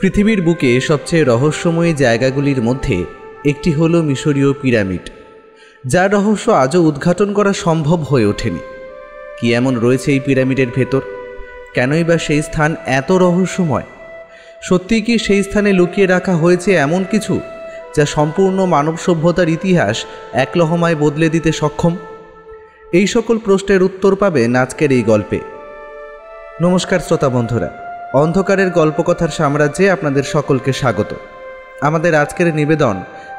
পৃথিবীর বুকে সবচেয়ে রহস্যময়ী জায়গাগুলির মধ্যে একটি হলো মিশরীয় পিরামিড, যার রহস্য আজও উদ্ঘাটন করা সম্ভব হয়ে ওঠেনি। কি এমন রয়েছে এই পিরামিডের ভেতর? কেনই বা সেই স্থান এত রহস্যময়? সত্যিই কি সেই স্থানে লুকিয়ে রাখা হয়েছে এমন কিছু যা সম্পূর্ণ মানব সভ্যতার ইতিহাস এক লহমায় বদলে দিতে সক্ষম? এই সকল প্রশ্নের উত্তর পাবেন আজকের এই গল্পে। নমস্কার শ্রোতা বন্ধুরা, অন্ধকারের গল্পকথার সাম্রাজ্যে আপনাদের সকলকে স্বাগত। আমাদের আজকের নিবেদন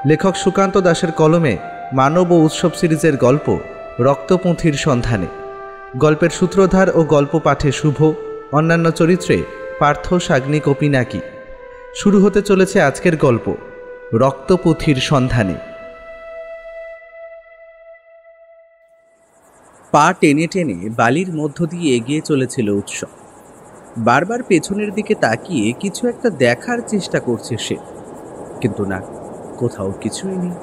লেখক সুকান্ত দাসের কলমে মানব ও উৎসব সিরিজের গল্প রক্তপুঁথির সন্ধানে। গল্পের সূত্রধার ও গল্প পাঠে শুভ, অন্যান্য চরিত্রে পার্থ, সাগ্নিক ও পিনাকি। শুরু হতে চলেছে আজকের গল্প রক্তপুঁথির সন্ধানে। পা টেনে টেনে বালির মধ্য দিয়ে এগিয়ে চলেছিল উৎসব। বারবার পেছনের দিকে তাকিয়ে কিছু একটা দেখার চেষ্টা করছে সে, কিন্তু না, কোথাও কিছুই নেই।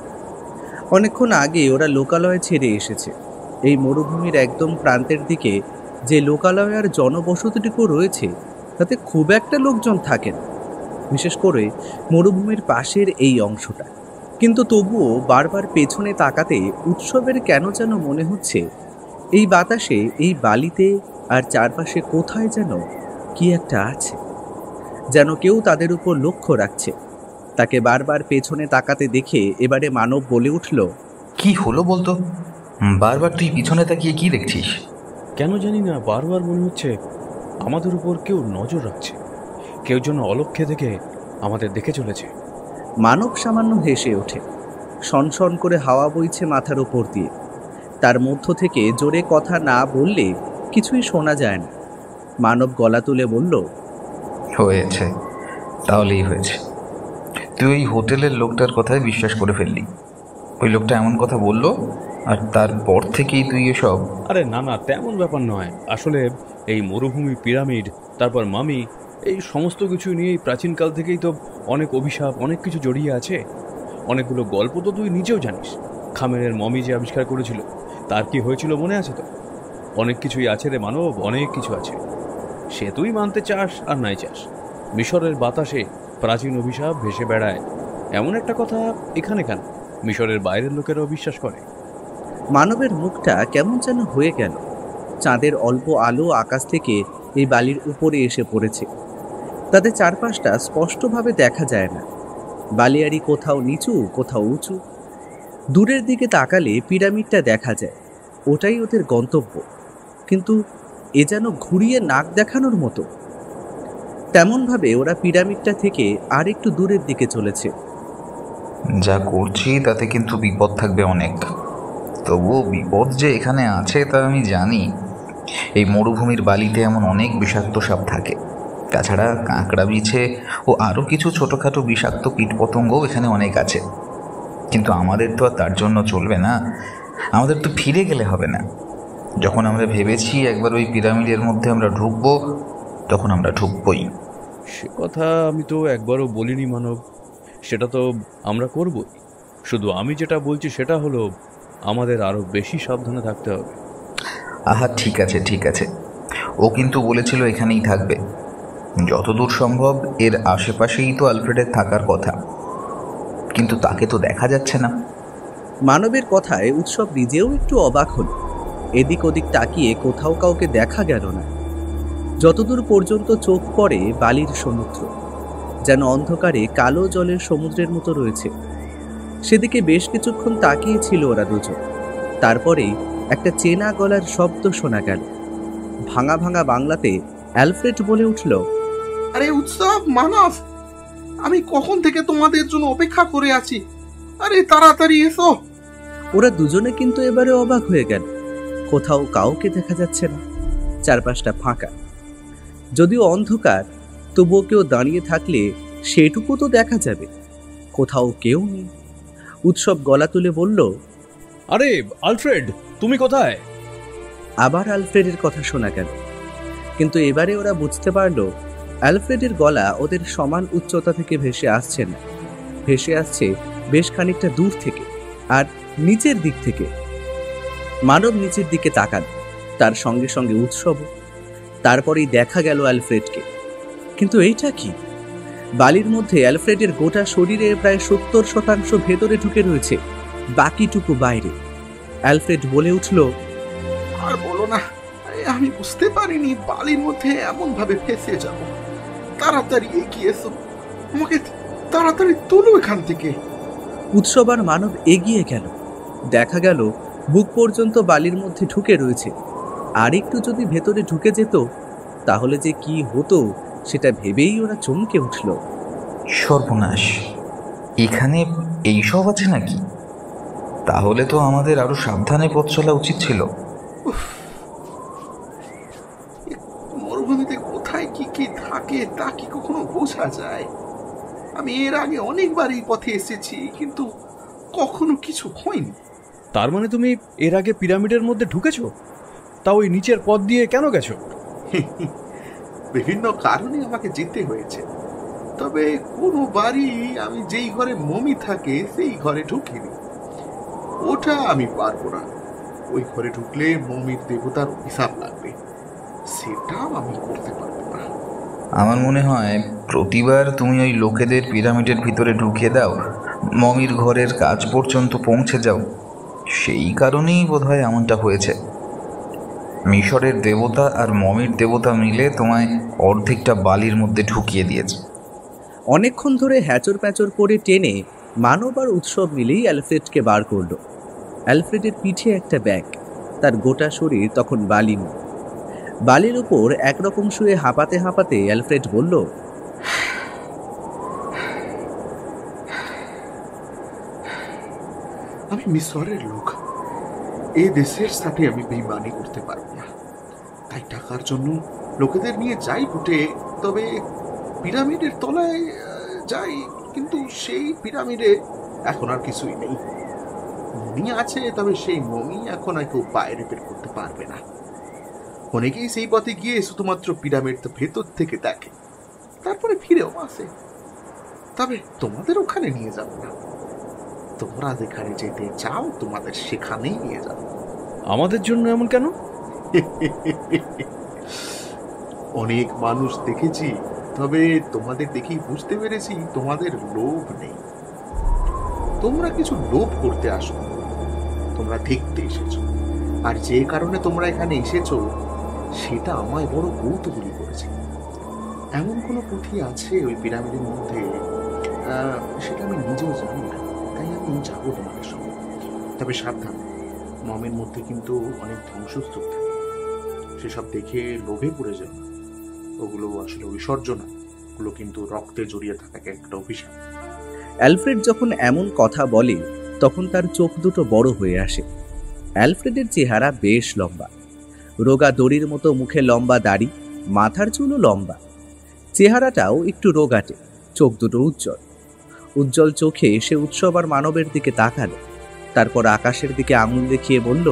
অনেকক্ষণ আগে ওরা লোকালয় ছেড়ে এসেছে। এই মরুভূমির একদম প্রান্তের দিকে যে লোকালয় আর জনবসতিটুকু রয়েছে তাতে খুব একটা লোকজন থাকেন, বিশেষ করে মরুভূমির পাশের এই অংশটা। কিন্তু তবুও বারবার পেছনে তাকাতে উৎসবের কেন যেন মনে হচ্ছে এই বাতাসে, এই বালিতে আর চারপাশে কোথায় যেন কি একটা আছে, যেন কেউ তাদের উপর লক্ষ্য রাখছে। তাকে বারবার পেছনে তাকাতে দেখে এবারে মানব বলে উঠল, কি হলো বলতো? বারবার তুই পিছনে তাকিয়ে কি দেখছিস? কেন জানি না, বারবার মনে হচ্ছে আমাদের উপর কেউ নজর রাখছে, কেউ যেন অলক্ষ্যে থেকে আমাদের দেখে চলেছে। মানব সামান্য হেসে ওঠে। সনসন করে হাওয়া বইছে মাথার উপর দিয়ে। তার মধ্য থেকে জোরে কথা না বললে কিছুই শোনা যায় না। মানব গলা তুলে বলল, হয়েছে, তাহলেই হয়েছে। তুই ওই হোটেলের লোকটার কথায় বিশ্বাস করে ফেললি। ওই লোকটা এমন কথা বললো আর তারপর থেকেই তুই এসব? আরে না না, তেমন ব্যাপার নয়। আসলে এই মরুভূমি, পিরামিড, তারপর মামি, এই সমস্ত কিছু নিয়ে প্রাচীনকাল থেকেই তো অনেক অভিশাপ, অনেক কিছু জড়িয়ে আছে। অনেকগুলো গল্প তো তুই নিজেও জানিস। খামেরের মমি যে আবিষ্কার করেছিল, তার কি হয়েছিল মনে আছে তো? অনেক কিছুই আছে রে মানব, অনেক কিছু আছে। সে তুই মানতে চাস আর নাই চাস, মিশরের বাতাসে প্রাচীন অভিশাপ ভেসে বেড়ায়, এমন একটা কথা এখানে কেন মিশরের বাইরের লোকেরাও বিশ্বাস করে। মানবের মুখটা কেমন যেন হয়ে গেল। চাঁদের অল্প আলো আকাশ থেকে এই বালির উপরে এসে পড়েছে। তাদের চারপাশটা স্পষ্টভাবে দেখা যায় না। বালিয়াড়ি কোথাও নিচু, কোথাও উঁচু। দূরের দিকে তাকালে পিরামিডটা দেখা যায়, ওটাই ওদের গন্তব্য। কিন্তু এ যেন ঘুরিয়ে নাক দেখানোর মতো। তেমনভাবে ওরা পিরামিডটা থেকে আর একটু দূরের দিকে চলেছে। যা করছি তাতে কিন্তু বিপদ থাকবে অনেক। তবুও বিপদ যে এখানে আছে তা আমি জানি। এই মরুভূমির বালিতে এমন অনেক বিষাক্ত সাপ থাকে। তাছাড়া কাঁকড়া, বিছে ও আরও কিছু ছোটোখাটো বিষাক্ত কীটপতঙ্গও এখানে অনেক আছে। কিন্তু আমাদের তো আর তার জন্য চলবে না। আমাদের তো ফিরে গেলে হবে না। যখন আমরা ভেবেছি একবার ওই পিরামিডের মধ্যে আমরা ঢুকবো, তখন আমরা ঢুকবই। সে কথা আমি তো একবারও বলিনি মানব, সেটা তো আমরা করবই। শুধু আমি যেটা বলছি সেটা হলো, আমাদের আরো বেশি সাবধানে থাকতে হবে। আহা, ঠিক আছে ঠিক আছে। ও কিন্তু বলেছিল এখানেই থাকবে। যতদূর সম্ভব এর আশেপাশেই তো আলফ্রেডের থাকার কথা, কিন্তু তাকে তো দেখা যাচ্ছে না। মানবের কথায় উৎসব নিজেও একটু অবাক হল। এদিক ওদিক তাকিয়ে কোথাও কাউকে দেখা গেল না। যতদূর পর্যন্ত চোখ পড়ে বালির সমুদ্র, যেন অন্ধকারে কালো জলের সমুদ্রের মতো রয়েছে। সেদিকে বেশ কিছুক্ষণ তাকিয়েছিল ওরা দুজন। তারপরেই একটা চেনা গলার শব্দ শোনা গেল। ভাঙা ভাঙা বাংলাতে অ্যালফ্রেড বলে উঠল, আরে উৎসব, মানব, আমি কখন থেকে তোমাদের জন্য অপেক্ষা করে আছি। আরে তাড়াতাড়ি এসো। ওরা দুজনে কিন্তু এবারে অবাক হয়ে গেল। কোথাও কাউকে দেখা যাচ্ছে না। চারপাশটা ফাঁকা। যদিও অন্ধকার, তবুও কেউ দাঁড়িয়ে থাকলে সেটুকু তো দেখা যাবে। কোথাও কেউ নেই। উৎসব গলা তুলে বলল, আরে আলফ্রেড, তুমি কোথায়? আবার আলফ্রেডের কথা শোনা গেল। কিন্তু এবারে ওরা বুঝতে পারল অ্যালফ্রেডের গলা ওদের সমান উচ্চতা থেকে ভেসে আসছে না, ভেসে আসছে বেশ খানিকটা দূর থেকে আর নিচের দিক থেকে। মানব নিচের দিকে তাকান, তার সঙ্গে সঙ্গে উৎসব। তারপরেই দেখা গেল অ্যালফ্রেডকে। কিন্তু এইটা কি? বালির মধ্যে অ্যালফ্রেডের গোটা শরীরে প্রায় 70% ভেতরে ঢুকে রয়েছে, বাকিটুকু বাইরে। অ্যালফ্রেড বলে উঠল, আর বলো না, আমি বুঝতে পারিনি বালির মধ্যে এমন ভাবে ফেসে যাব। তাড়াতাড়ি এগিয়ে এসো, আমাকে তাড়াতাড়ি তোলো এখান থেকে। উৎসব আর মানব এগিয়ে গেল। দেখা গেল বুক পর্যন্ত বালির মধ্যে ঢুকে রয়েছে। আর একটু যদি ভেতরে ঢুকে যেত তাহলে যে কি হতো সেটা ভেবেই ওরা চমকে উঠল। সর্বনাশ, এখানে এইসব আছে নাকি? তাহলে তো আমাদের আরো সাবধানে পথ চলা উচিত ছিল। মরুভূমিতে কোথায় কি কি থাকে তা কি কখনো বোঝা যায়? আমি এর আগে অনেকবার এই পথে এসেছি, কিন্তু কখনো কিছু হয়নি। তার মানে তুমি এর আগে পিরামিডের মধ্যে ঢুকেছো? তা ওই নিচের পথ দিয়ে কেন গেছো? বিভিন্ন কারণে আমাকে যেতে হয়েছে, তবে কোনো বাড়ি আমি যেই ঘরে মমি থাকে সেই ঘরে ঢুকিনি। ওটা আমি পারবো না। ওই ঘরে ঢুকলে মমির দেবতার অভিশাপ লাগবে, সেটা আমি করতে পারবো না। আমার মনে হয় প্রতিবার তুমি ওই লোকেদের পিরামিডের ভিতরে ঢুকিয়ে দাও, মমির ঘরের কাজ পর্যন্ত পৌঁছে যাও। সেই কারণেই বোধহয় এমনটা হয়েছে। মিশরের দেবতা আর মমির দেবতা মিলে তোমায় অর্ধেকটা বালির মধ্যে ঢুকিয়ে দিয়েছে। অনেকক্ষণ ধরে হ্যাচর প্যাচর করে টেনে মানব আর উৎসব মিলেই অ্যালফ্রেডকে বার করল। অ্যালফ্রেডের পিঠে একটা ব্যাগ, তার গোটা শরীর তখন বালিময়। বালির উপর একরকম শুয়ে হাঁপাতে হাঁপাতে অ্যালফ্রেড বলল, আমি মিশরের লোক, এই দেশের সাথে আমি বেইমানি করতে পারবো না। তাই টাকার জন্য লোকেদের নিয়ে যাই বটে, তবে পিরামিডের তলায় যাই, কিন্তু সেই পিরামিডে এখন আর কিছুই নেই। মমি আছে, তবে সেই মমি এখন আর কেউ বাইরে বের করতে পারবে না। অনেকেই সেই পথে গিয়ে শুধুমাত্র পিরামিড ভেতর থেকে দেখে, তারপরে ফিরেও আসে। তবে তোমাদের ওখানে নিয়ে যাবো না। তোমরা যেখানে যেতে চাও তোমাদের সেখানেই নিয়ে যাবো। আমাদের জন্য এমন কেন? অনেক মানুষ দেখেছি, তবে তোমাদের দেখেই বুঝতে পেরেছি তোমাদের লোভ নেই। তোমরা কিছু লোভ করতে আসো, তোমরা দেখতে এসেছো। আর যে কারণে তোমরা এখানে এসেছো সেটা আমায় বড় কৌতূহলী করেছে। এমন কোনো পুঁথি আছে ওই পিরামিডের মধ্যে, সেটা আমি নিজেও জানি না, তাই আমি যাবো তোমাদের সঙ্গে। তবে সাবধান, মমের মধ্যে কিন্তু অনেক ধ্বংসস্তূপ থাকে, সেসব দেখে লোভে পড়ে যাবে। ওগুলো আসলে ঐশ্বর্য না, ওগুলো কিন্তু রক্তে জড়িয়ে থাকা একটা অভিশাপ। অ্যালফ্রেড যখন এমন কথা বলে তখন তার চোখ দুটো বড় হয়ে আসে। অ্যালফ্রেডের চেহারা বেশ লম্বা, রোগা দড়ির মতো মুখে লম্বা দাড়ি, মাথার চুলও লম্বা। চেহারাটাও একটু রোগাটে, চোখ দুটো উজ্জ্বল। উজ্জ্বল চোখে সে উৎসব আর মানবের দিকে তাকালো, তারপর আকাশের দিকে আঙুল দেখিয়ে বলল,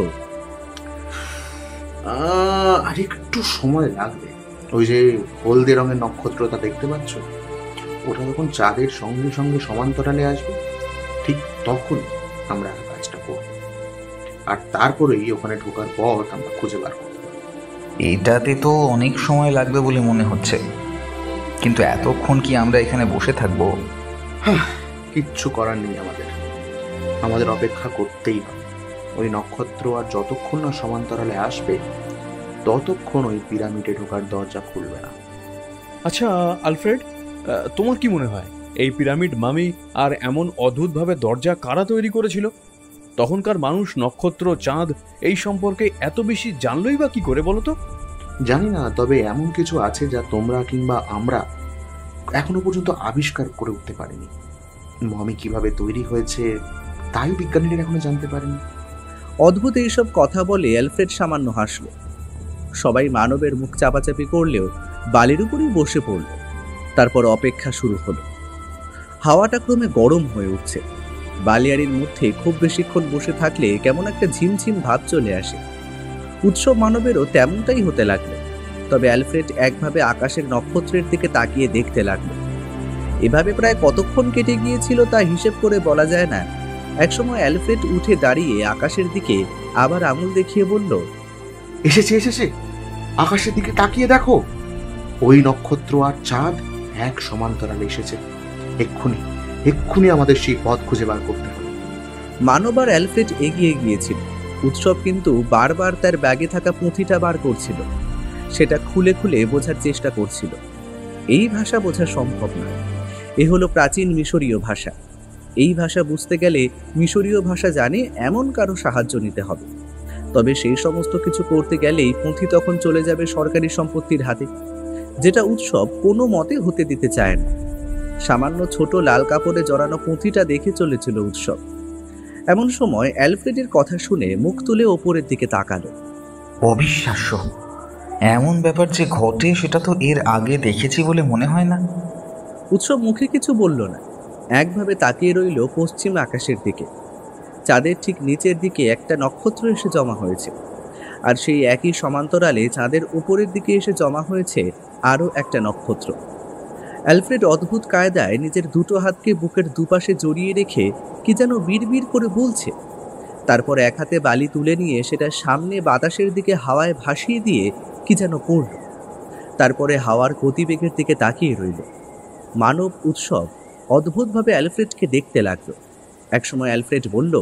আর একটু সময় লাগবে। ওই যে হলদে রঙের নক্ষত্রটা দেখতে পাচ্ছ, ওটা যখন চাঁদের সঙ্গে সঙ্গে সমান্তরালে আসবে, ঠিক তখন আমরা কাজটা করব। আর তারপরেই ওখানে ঢোকার পথ আমরা খুঁজে বার করতে পারবো। এটাতে তো অনেক সময় লাগবে বলে মনে হচ্ছে, কিন্তু এতক্ষণ কি আমরা এখানে বসে থাকবো? কিচ্ছু করার নেই, আমাদের অপেক্ষা করতেই হবে। ওই নক্ষত্র আর যতক্ষণ না সমান্তরালে আসবে ততক্ষণ ওই পিরামিডে ঢোকার দরজা খুলবে না। আচ্ছা আলফ্রেড, তোমার কি মনে হয় এই পিরামিড, মামি আর এমন অদ্ভুতভাবে দরজা কারা তৈরি করেছিল? তখনকার মানুষ নক্ষত্র, চাঁদ এই সম্পর্কে এত বেশি জানলই বা কি করে বলো তো? জানি না, তবে এমন কিছু আছে যা তোমরা কিংবা আমরা এখনো পর্যন্ত আবিষ্কার করে উঠতে পারিনি। মমি কিভাবে তৈরি হয়েছে তাই বিজ্ঞানীরা এখনো জানতে পারেনি। অদ্ভুত এইসব কথা বলে অ্যালফ্রেড সামান্য হাসল। সবাই মানবের মুখ চাপাচাপি করলেও বালির উপরেই বসে পড়ল। তারপর অপেক্ষা শুরু হলো। হাওয়াটা ক্রমে গরম হয়ে উঠছে। বালিয়াড়ির মধ্যে খুব বেশিক্ষণ বসে থাকলে কেমন একটা ঝিমঝিম ভাব চলে আসে। উৎসব মানবেরও তেমনটাই হতে লাগলো। তবে অ্যালফ্রেড একভাবে আকাশের নক্ষত্রের দিকে তাকিয়ে দেখতে লাগলো। এভাবে প্রায় কতক্ষণ কেটে গিয়েছিল তা হিসেব করে বলা যায় না। একসময় অ্যালফ্রেড উঠে দাঁড়িয়ে আকাশের দিকে আবার আঙুল দেখিয়ে বলল, এসেছে, আকাশের দিকে তাকিয়ে দেখো। ওই নক্ষত্র আর চাঁদ এক সমান্তরালে এসেছে। এক্ষুনি এক্ষুনি আমাদের সেই পথ খুঁজে বার করতে হবে। মানব আর অ্যালফ্রেড এগিয়ে গিয়েছিল। উৎসব কিন্তু বারবার তার ব্যাগে থাকা পুঁথিটা বার করছিল, সেটা খুলে খুলে বোঝার চেষ্টা করছিল। এই ভাষা বোঝা সম্ভব না। এ হলো প্রাচীন মিশরীয় ভাষা। এই ভাষা বুঝতে গেলে মিশরীয় ভাষা জানে এমন কারো সাহায্য নিতে হবে। তবে সেই সমস্ত কিছু করতে গেলেই পুঁথি তখন চলে যাবে সরকারি সম্পত্তির হাতে, যেটা উৎসব কোনো মতে হতে দিতে চায় না। সামান্য ছোট লাল কাপড়ে জড়ানো পুঁথিটা দেখে চলেছিল উৎসব। এমন সময় অ্যালফ্রেডের কথা শুনে মুখ তুলে ওপরের দিকে তাকালো। অবিশ্বাস্য! এমন ব্যাপার যে ঘটে সেটা তো এর আগে দেখেছি বলে মনে হয় না। উৎসব মুখে কিছু বলল না, একভাবে তাকিয়ে রইল পশ্চিম আকাশের দিকে। চাঁদের ঠিক নিচের দিকে একটা নক্ষত্র এসে জমা হয়েছে, আর সেই একই সমান্তরালে চাঁদের উপরের দিকে এসে জমা হয়েছে আরও একটা নক্ষত্র। অ্যালফ্রেড অদ্ভুত কায়দায় নিজের দুটো হাতকে বুকের দুপাশে জড়িয়ে রেখে কি যেন বিড়বিড় করে বলছে। তারপর এক হাতে বালি তুলে নিয়ে সেটা সামনে বাতাসের দিকে হাওয়ায় ভাসিয়ে দিয়ে কি যেন পড়ল। তারপরে হাওয়ার গতিবেগের দিকে তাকিয়ে রইল। মানব উৎসব অদ্ভুতভাবে অ্যালফ্রেডকে দেখতে লাগলো। একসময় অ্যালফ্রেড বলল,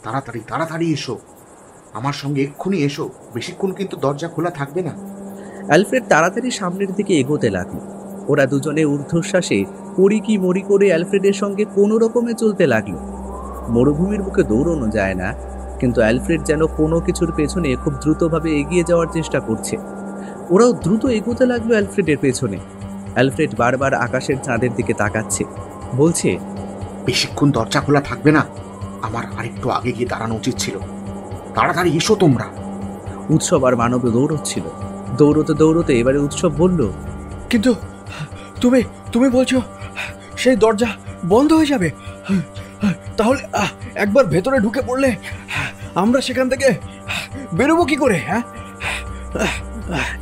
তাড়াতাড়ি তাড়াতাড়ি এসো, আমার সঙ্গে এক্ষুনি এসো, বেশিক্ষণ কিন্তু দরজা খোলা থাকবে না। অ্যালফ্রেড তাড়াতাড়ি সামনের দিকে এগোতে লাগলো। ওরা দুজনে ঊর্ধ্বশ্বাসে পড়ি কি মরি করে অ্যালফ্রেডের সঙ্গে কোনো রকমে চলতে লাগলো। মরুভূমির বুকে দৌড়ানো যায় না, কিন্তু অ্যালফ্রেড যেন কোনো কিছুর পেছনে খুব দ্রুতভাবে এগিয়ে যাওয়ার চেষ্টা করছে। ওরাও দ্রুত এগোতে লাগলো অ্যালফ্রেডের পেছনে। অ্যালফ্রেড বারবার আকাশের চাঁদের দিকে তাকাচ্ছে, বলছে, বেশিক্ষণ দরজা খোলা থাকবে না, আমার আরেকটু আগে গিয়ে দাঁড়ানো উচিত ছিল। তাড়াতাড়ি এসো তোমরা। উৎসব আর মানব দৌড়চ্ছিল। দৌড়তে দৌড়তে এবারে উৎসব বলল, কিন্তু তুমি তুমি বলছো সেই দরজা বন্ধ হয়ে যাবে? তাহলে একবার ভেতরে ঢুকে পড়লে আমরা সেখান থেকে বেরোবো কি করে?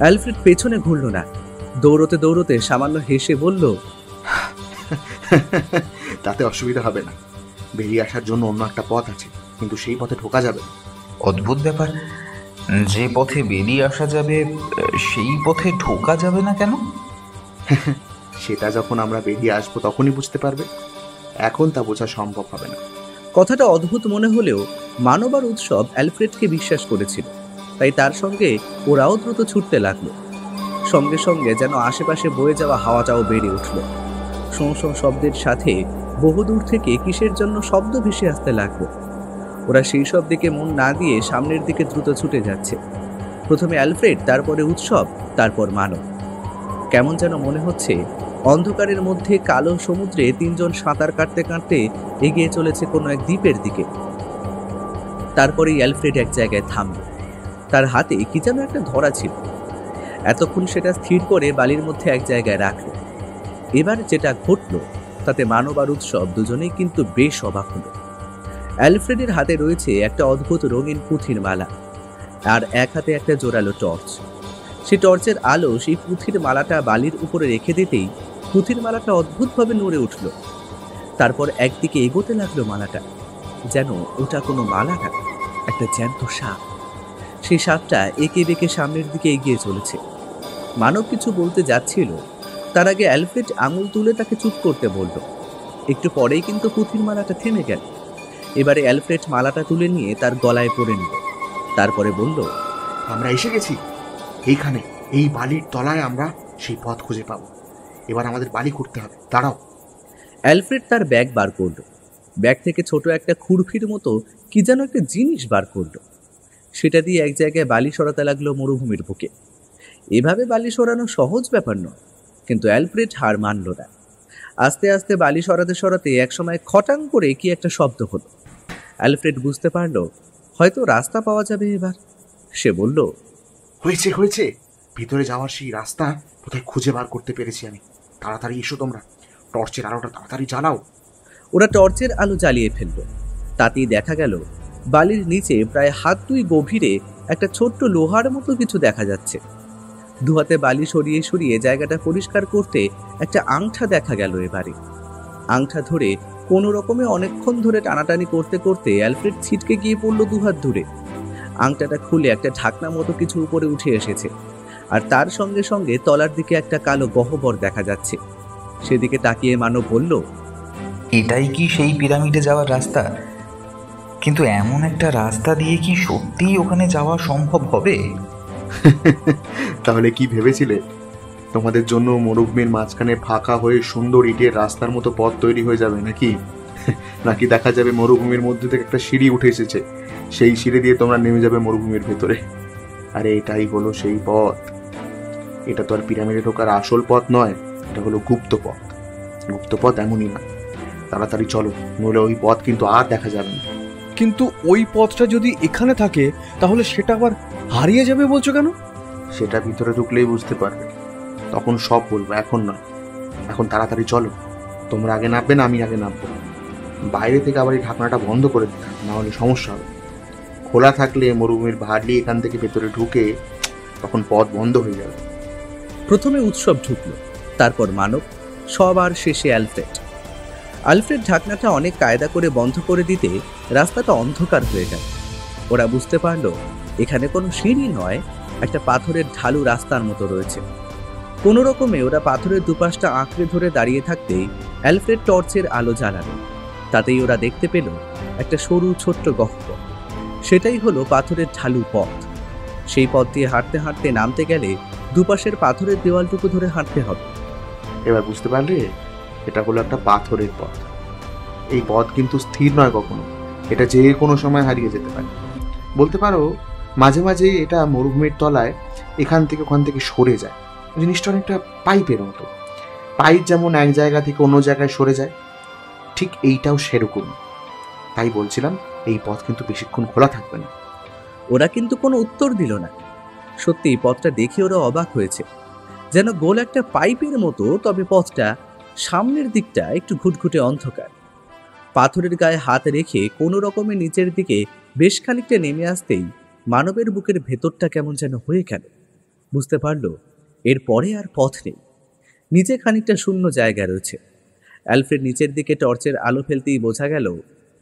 অ্যালফ্রেড পেছনে ঘুরল না। দৌড়তে দৌড়তে সামান্য হেসে বলল, তাতে অসুবিধা হবে না, বেরিয়ে আসার জন্য অন্য একটা পথ আছে, কিন্তু সেই পথে ঢোকা যাবে না। অদ্ভুত ব্যাপার, যে পথে বেরিয়ে আসা যাবে সেই পথে ঢোকা যাবে না কেন? সেটা যখন আমরা বেরিয়ে আসবো তখনই বুঝতে পারবে, এখন তা বোঝা সম্ভব হবে না। কথাটা অদ্ভুত মনে হলেও মানব আর উৎসব অ্যালফ্রেডকে বিশ্বাস করেছিল, তাই তার সঙ্গে ওরাও দ্রুত ছুটতে লাগলো। সঙ্গে সঙ্গে যেন আশেপাশে বয়ে যাওয়া হাওয়াটাও বেড়ে উঠল। শোঁ শোঁ শব্দের সাথে বহুদূর থেকে কিসের জন্য শব্দ ভেসে আসতে লাগলো। ওরা সেই সব দিকে মন না দিয়ে সামনের দিকে দ্রুত ছুটে যাচ্ছে। প্রথমে অ্যালফ্রেড, তারপরে উৎসব, তারপর মানব। কেমন যেন মনে হচ্ছে অন্ধকারের মধ্যে কালো সমুদ্রে তিনজন সাঁতার কাটতে কাটতে এগিয়ে চলেছে কোনো এক দ্বীপের দিকে। তারপরেই অ্যালফ্রেড এক জায়গায় থামল। তার হাতে কি যেন একটা ধরা ছিল। এতক্ষণ সেটা স্থির করে বালির মধ্যে এক জায়গায় রাখল। এবার যেটা ঘটল তাতে মানব আর উৎসব দুজনেই কিন্তু বেশ অবাক হলো। অ্যালফ্রেডের হাতে রয়েছে একটা অদ্ভুত রঙিন পুঁথির মালা, আর এক হাতে একটা জোরালো টর্চ। সেই টর্চের আলো সেই পুঁথির মালাটা বালির উপরে রেখে দিতেই পুঁথির মালাটা অদ্ভুতভাবে নড়ে উঠল। তারপর একদিকে এগোতে লাগলো মালাটা, যেন ওটা কোনো মালা না, একটা জ্যান্ত সাপ। সেই সাপটা এঁকে বেঁকে সামনের দিকে এগিয়ে চলেছে। মানব কিছু বলতে যাচ্ছিল, তার আগে অ্যালফ্রেড আঙুল তুলে তাকে চুপ করতে বলল। একটু পরেই কিন্তু পুঁথির মালাটা থেমে গেল। এবারে অ্যালফ্রেড মালাটা তুলে নিয়ে তার গলায় পরে নিল। তারপরে বলল, আমরা এসে গেছি, এইখানে এই বালির তলায় আমরা সেই পথ খুঁজে পাবো। এবার আমাদের বালি করতে হবে, দাঁড়াও। অ্যালফ্রেড তার ব্যাগ বার করলো। ব্যাগ থেকে ছোট একটা খুরফির মতো কি যেন একটা জিনিস বার করলো। সেটা দিয়ে এক জায়গায় বালি সরাতে লাগলো মরুভূমির বুকে। এভাবে বালি সরানো সহজ ব্যাপার নয়, কিন্তু অ্যালফ্রেড হার মানল না। আস্তে আস্তে বালি সরাতে সরাতে একসময় খটাং করে কি একটা শব্দ হলো। অ্যালফ্রেড বুঝতে পারল হয়তো রাস্তা পাওয়া যাবে এবার। সে বলল, হয়েছে হয়েছে, ভিতরে যাওয়ার সেই রাস্তা কোথায় খুঁজে বার করতে পেরেছি আমি। তাড়াতাড়ি এসো তোমরা, টর্চের আলোটা তাড়াতাড়ি জ্বালাও। ওরা টর্চের আলো জ্বালিয়ে ফেলল। তাতেই দেখা গেল বালির নিচে প্রায় হাত দুই গভীরে একটা ছোট্ট লোহার মতো কিছু দেখা যাচ্ছে। দুহাতে বালি সরিয়ে সরিয়ে জায়গাটা পরিষ্কার করতে একটা আংটা দেখা গেল। এবারে আংটা ধরে কোনো রকমে অনেকক্ষণ ধরে টানাটানি করতে করতে অ্যালফ্রেড ছিটকে গিয়ে পড়ল দুহাত দূরে। আংটাটা খুলে একটা ঢাকনা মতো কিছু উপরে উঠে এসেছে, আর তার সঙ্গে সঙ্গে তলার দিকে একটা কালো গহ্বর দেখা যাচ্ছে। সেদিকে তাকিয়ে মানব বলল, এটাই কি সেই পিরামিডে যাওয়ার রাস্তা? কিন্তু এমন একটা রাস্তা দিয়ে কি সত্যিই ওখানে যাওয়া সম্ভব হবে? তাহলে কি ভেবেছিলে তোমাদের জন্য মরুভূমির মাঝখানে ফাঁকা হয়ে সুন্দর ইটের রাস্তার মতো পথ তৈরি হয়ে যাবে নাকি? নাকি দেখা যাবে মরুভূমির মধ্যে থেকে একটা সিঁড়ি উঠে এসেছে, সেই সিঁড়ি দিয়ে তোমরা নেমে যাবে মরুভূমির ভেতরে? আরে এটাই হলো সেই পথ। এটা তো আর পিরামিডে ঢোকার আসল পথ নয়, এটা হলো গুপ্ত পথ। গুপ্ত পথ এমনই না। তাড়াতাড়ি চলো, নইলে ওই পথ কিন্তু আর দেখা যাবে না। কিন্তু ওই পথটা যদি এখানে থাকে তাহলে সেটা আবার হারিয়ে যাবে বলছো কেন? সেটা ভিতরে ঢুকলেই বুঝতে পারবে, তখন সব বলবো, এখন নয়। এখন তাড়াতাড়ি চলো, তোমরা আগে নামবে না আমি আগে নামবো। বাইরে থেকে আবার এই ঢাকনাটা বন্ধ করে দিতে হবে, না হলে সমস্যা হবে। খোলা থাকলে মরুভূমির ভারলি এখান থেকে ভেতরে ঢুকে তখন পথ বন্ধ হয়ে যাবে। প্রথমে উৎসব ঢুকলো, তারপর মানব, সবার শেষে আলফ্রেড। আলফ্রেড ঢাকনাটা অনেক কায়দা করে বন্ধ করে দিতে রাস্তাটা অন্ধকার হয়ে গেল। ওরা বুঝতে পারলো এখানে কোনো সিঁড়ি নয়, একটা পাথরের ঢালু রাস্তার মতো রয়েছে। কোনো রকমে ওরা পাথরের দুপাশটা আঁকড়ে ধরে দাঁড়িয়ে থাকতেই অ্যালফ্রেড টর্চের আলো জ্বালালো। তাতেই ওরা দেখতে পেল একটা সরু ছোট্ট গহ্বর। সেটাই হলো পাথরের ঢালু পথ। সেই পথ দিয়ে হাঁটতে হাঁটতে নামতে গেলে দুপাশের পাথরের দেওয়ালটুকু ধরে হাঁটতে হবে। এবার বুঝতে পারলে, এটা হলো একটা পাথরের পথ। এই পথ কিন্তু স্থির নয় কখনো, এটা যে কোনো সময় হারিয়ে যেতে পারে। বলতে পারো মাঝে মাঝে এটা মরুভূমির তলায় এখান থেকে ওখান থেকে সরে যায়। জিনিসটা অনেকটা পাইপের মতো। পাইপ যেমন এক জায়গা থেকে অন্য জায়গায় সরে যায়, ঠিক এইটাও সেরকম। তাই বলছিলাম এই পথ কিন্তু বেশিক্ষণ খোলা থাকবে না। ওরা কিন্তু কোনো উত্তর দিল না। সত্যি পথটা দেখে ওরা অবাক হয়েছে, যেন গোল একটা পাইপের মতো, তবে পথটা সামনের দিকটা একটু ঘুটঘুটে অন্ধকার। পাথরের গায়ে হাত রেখে কোনো রকমের নিচের দিকে বেশ খানিকটা নেমে আসতেই মানবের বুকের ভেতরটা কেমন যেন হয়ে গেল। বুঝতে পারলো এরপরে আর পথ নেই, নিচে খানিকটা শূন্য জায়গা রয়েছে। অ্যালফ্রেড নিচের দিকে টর্চের আলো ফেলতেই বোঝা গেল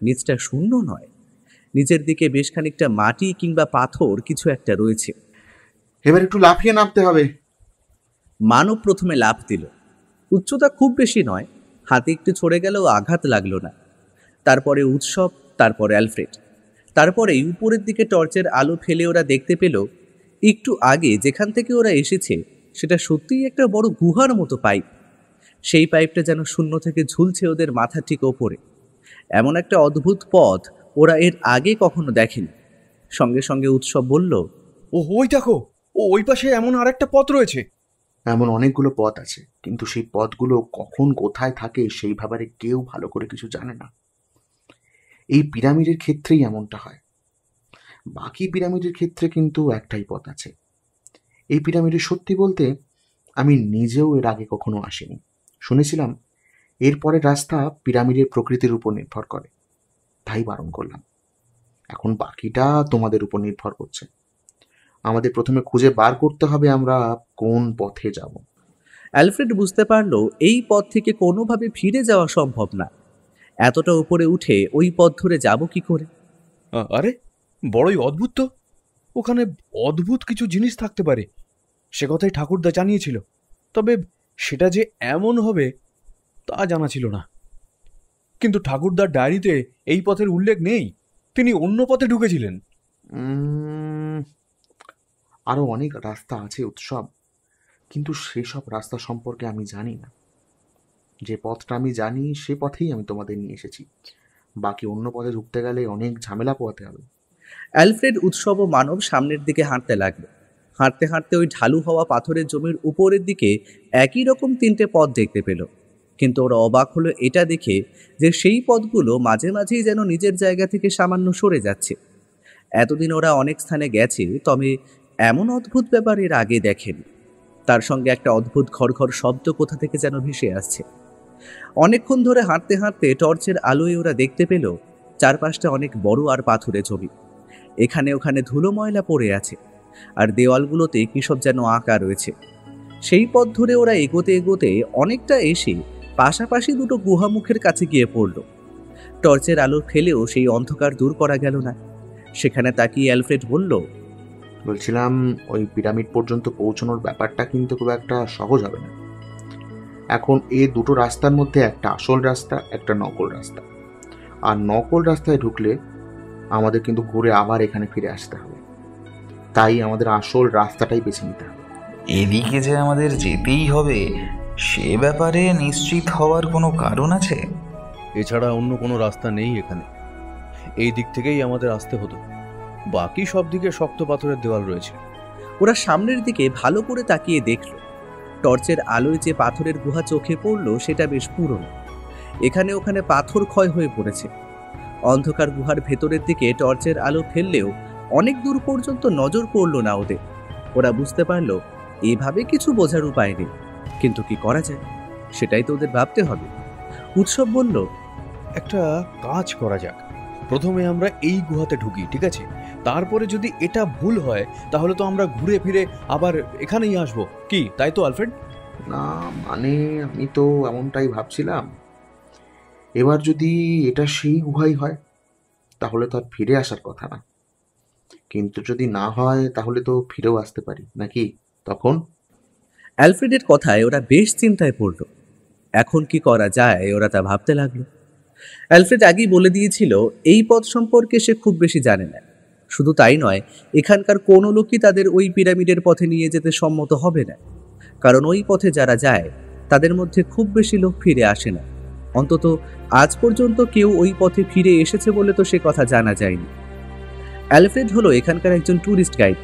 নিচটা শূন্য নয়, নিচের দিকে বেশ খানিকটা মাটি কিংবা পাথর কিছু একটা রয়েছে। এবার একটু লাফিয়ে নামতে হবে। মানব প্রথমে লাফ দিল। উচ্চতা খুব বেশি নয়, হাতে একটু ছড়ে গেলেও আঘাত লাগলো না। তারপরে উৎসব, তারপরে অ্যালফ্রেড, তারপরেই উপরের দিকে টর্চের আলো ফেলে ওরা দেখতে পেল একটু আগে যেখান থেকে ওরা এসেছে সেটা সত্যিই একটা বড় গুহার মতো পাইপ। সেই পাইপটা যেন শূন্য থেকে ঝুলছে ওদের মাথা ঠিক ওপরে। এমন একটা অদ্ভুত পথ ওরা এর আগে কখনো দেখেনি। সঙ্গে সঙ্গে উৎসব বলল, ও ওই দেখো, ও ওই পাশে এমন আরেকটা পথ রয়েছে। এমন অনেকগুলো পথ আছে, কিন্তু সেই পথগুলো কখন কোথায় থাকে সেই ব্যাপারে কেউ ভালো করে কিছু জানে না। এই পিরামিডের ক্ষেত্রেই এমনটা হয়। বাকি পিরামিডের ক্ষেত্রে কিন্তু একটাই পথ আছে। এই পিরামিডে সত্যি বলতে আমি নিজেও এর আগে কখনো আসিনি। শুনেছিলাম এরপরের রাস্তা পিরামিডের প্রকৃতির উপর নির্ভর করে, তাই বারণ করলাম। এখন বাকিটা তোমাদের উপর নির্ভর করছে। আমাদের প্রথমে খুঁজে বার করতে হবে আমরা কোন পথে যাব। অ্যালফ্রেড বুঝতে পারলো এই পথ থেকে কোনোভাবে ফিরে যাওয়া সম্ভব না। এতটা উপরে উঠে ওই পথ ধরে যাব কি করে? আরে বড়ই অদ্ভুত তো, ওখানে অদ্ভুত কিছু জিনিস থাকতে পারে, সে কথাই ঠাকুরদা জানিয়েছিল। তবে সেটা যে এমন হবে তা জানা ছিল না। কিন্তু ঠাকুরদার ডায়েরিতে এই পথের উল্লেখ নেই, তিনি অন্য পথে ঢুকেছিলেন। আরো অনেক রাস্তা আছে উৎসব, কিন্তু সেসব রাস্তা সম্পর্কে আমি জানি না। যে পথটা আমি জানি সে পথেই আমি তোমাদের নিয়ে এসেছি। বাকি অন্য পথে ঢুকতে গেলে অনেক ঝামেলা পোহাতে হবে। অ্যালফ্রেড, উৎসব ও মানব সামনের দিকে হাঁটতে লাগলো। হাঁটতে হাঁটতে ওই ঢালু হওয়া পাথরের জমির উপরের দিকে একই রকম তিনটে পথ দেখতে পেল। কিন্তু ওরা অবাক হলো এটা দেখে যে সেই পথগুলো মাঝে মাঝেই যেন নিজের জায়গা থেকে সামান্য সরে যাচ্ছে। এতদিন ওরা অনেক স্থানে গেছে, তবে এমন অদ্ভুত ব্যাপার এর আগে দেখেনি। তার সঙ্গে একটা অদ্ভুত ঘড়ঘড় শব্দ কোথা থেকে যেন ভেসে আসছে। অনেকক্ষণ ধরে হাঁটতে হাঁটতে টর্চের আলোয় ওরা দেখতে পেল চারপাশটা অনেক বড় আর পাথুরে জমি। এখানে ওখানে ধুলো ময়লা পড়ে আছে, আর দেওয়ালগুলোতে কিসব যেন আঁকা রয়েছে। সেই পথ ধরে ওরা এগোতে এগোতে অনেকটা এসে পাশাপাশি দুটো গুহামুখের কাছে গিয়ে পড়ল। টর্চের আলো ফেলেও সেই অন্ধকার দূর করা গেল না। সেখানে তাকিয়ে অ্যালফ্রেড বলল, বলছিলাম ওই পিরামিড পর্যন্ত পৌঁছানোর ব্যাপারটা কিন্তু খুব একটা সহজ হবে না। এখন দুটো রাস্তার মধ্যে একটা আসল রাস্তা, একটা নকল রাস্তা। আর নকল রাস্তায় ঢুকলে আমাদের কিন্তু ঘুরে আবার এখানে ফিরে আসতে হবে। তাই আমাদের আসল রাস্তাটাই বেছে নিতে হবে। এদিকে যে আমাদের যেতেই হবে সে ব্যাপারে নিশ্চিত হওয়ার কোনো কারণ আছে? এছাড়া অন্য কোনো রাস্তা নেই এখানে। এই দিক থেকেই আমাদের আসতে হতো। বাকি সব দিকে শক্ত পাথরের দেওয়াল রয়েছে। ওরা সামনের দিকে ভালো করে তাকিয়ে দেখল, টর্চের আলোয় যে পাথরের গুহা চোখে পড়ল সেটা বেশ পুরনো। এখানে ওখানে পাথর ক্ষয় হয়ে পড়েছে। অন্ধকার গুহার ভেতরের দিকে টর্চের আলো ফেললেও অনেক দূর পর্যন্ত নজর পড়ল না ওদের। ওরা বুঝতে পারল এভাবে কিছু বোঝার উপায় নেই, কিন্তু কি করা যায় সেটাই তো ওদের ভাবতে হবে। উৎসব বলল, একটা কাজ করা যাক। প্রথমে আমরা এই গুহাতে ঢুকি, ঠিক আছে? তারপরে যদি এটা ভুল হয় তাহলে তো আমরা ঘুরে ফিরে আবার এখানেই আসবো। কি তাই তো আলফ্রেড? না মানে আমি তো এমনটাই ভাবছিলাম। এবার যদি এটা সেই গুহাই হয় তাহলে তো আর ফিরে আসার কথা না, কিন্তু যদি না হয় তাহলে তো ফিরেও আসতে পারি নাকি? তখন অ্যালফ্রেডের কথায় ওরা বেশ চিন্তায় পড়ল। এখন কি করা যায় ওরা তা ভাবতে লাগলো। অ্যালফ্রেড আগেই বলে দিয়েছিল এই পথ সম্পর্কে সে খুব বেশি জানে না। শুধু তাই নয়, এখানকার কোনো লোকই তাদের ওই পিরামিডের পথে নিয়ে যেতে সম্মত হবে না, কারণ ওই পথে যারা যায় তাদের মধ্যে খুব বেশি লোক ফিরে আসে না। অন্তত আজ পর্যন্ত কেউ ওই পথে ফিরে এসেছে বলে তো সে কথা জানা যায়নি। অ্যালফ্রেড হলো এখানকার একজন ট্যুরিস্ট গাইড।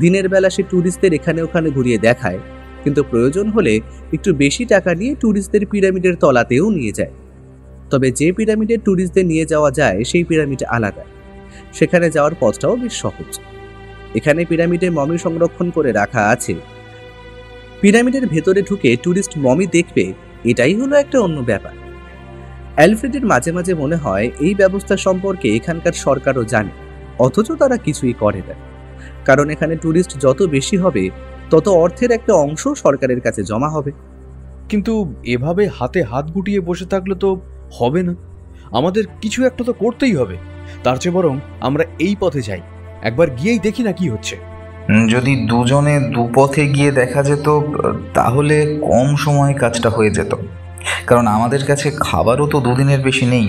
দিনের বেলা সে ট্যুরিস্টদের এখানে ওখানে ঘুরিয়ে দেখায়, কিন্তু প্রয়োজন হলে একটু বেশি টাকা নিয়ে ট্যুরিস্টদের পিরামিডের তলাতেও নিয়ে যায়। তবে যে পিরামিডে ট্যুরিস্টদের নিয়ে যাওয়া যায় সেই পিরামিড আলাদা। সেখানে যাওয়ার পথটাও বেশ সহজ। এখানে পিরামিডে মমি সংরক্ষণ করে রাখা আছে। পিরামিডের ভেতরে ঢুকে ট্যুরিস্ট মমি দেখবে, এটাই হলো একটা অন্য ব্যাপার। অ্যালফ্রেডের মাঝে মাঝে মনে হয় এই ব্যবস্থা সম্পর্কে এখানকার সরকারও জানে, অথচ তারা কিছুই করে না। কারণ এখানে ট্যুরিস্ট যত বেশি হবে তত অর্থের একটা অংশ সরকারের কাছে জমা হবে। কিন্তু এভাবে হাতে হাত গুটিয়ে বসে থাকলে তো হবে না। আমাদের কিছু একটা তো করতেই হবে। তার চেয়ে বরং আমরা এই পথে যাই, একবার গিয়েই দেখি না কি হচ্ছে। যদি দুজনে দুপথে গিয়ে দেখা যেত তাহলে কম সময়ে কাজটা হয়ে যেত, কারণ আমাদের কাছে খাবারও তো দুদিনের বেশি নেই।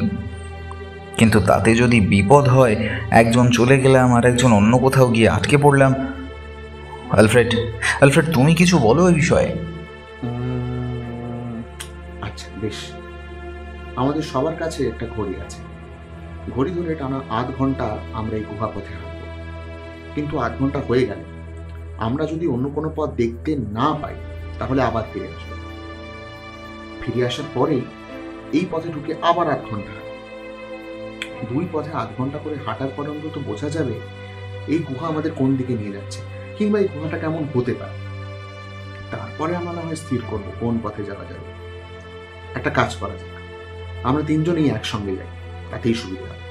কিন্তু তাতে যদি বিপদ হয়, একজন চলে গেলাম আর একজন অন্য কোথাও গিয়ে আটকে পড়লাম। আলফ্রেড, আলফ্রেড তুমি কিছু বলো এই বিষয়ে। আচ্ছা বেশ, আমাদের সবার কাছে একটা ঘড়ি আছে। ঘড়ি ধরে টানা 8 ঘন্টা আমরা এই গুহা পথে হাঁটব। কিন্তু 8 ঘন্টা হয়ে গেলে আমরা যদি অন্য কোনো পথ দেখতে না পাই তাহলে আবার ফিরে আসবো। ফিরে আসার পরেই এই পথে ঢুকে আবার 8 ঘন্টা হাঁটব। 2 পথে 8 ঘন্টা করে হাঁটার পর অন্তত বোঝা যাবে এই গুহা আমাদের কোন দিকে নিয়ে যাচ্ছে, কিংবা এই গুহাটা কেমন হতে পারে। তারপরে আমরা না হয় স্থির করবো কোন পথে যাওয়া যাবে। একটা কাজ করা যাক, আমরা 3 জনেই একসঙ্গে যাই, তাতেই সুবিধা হবে।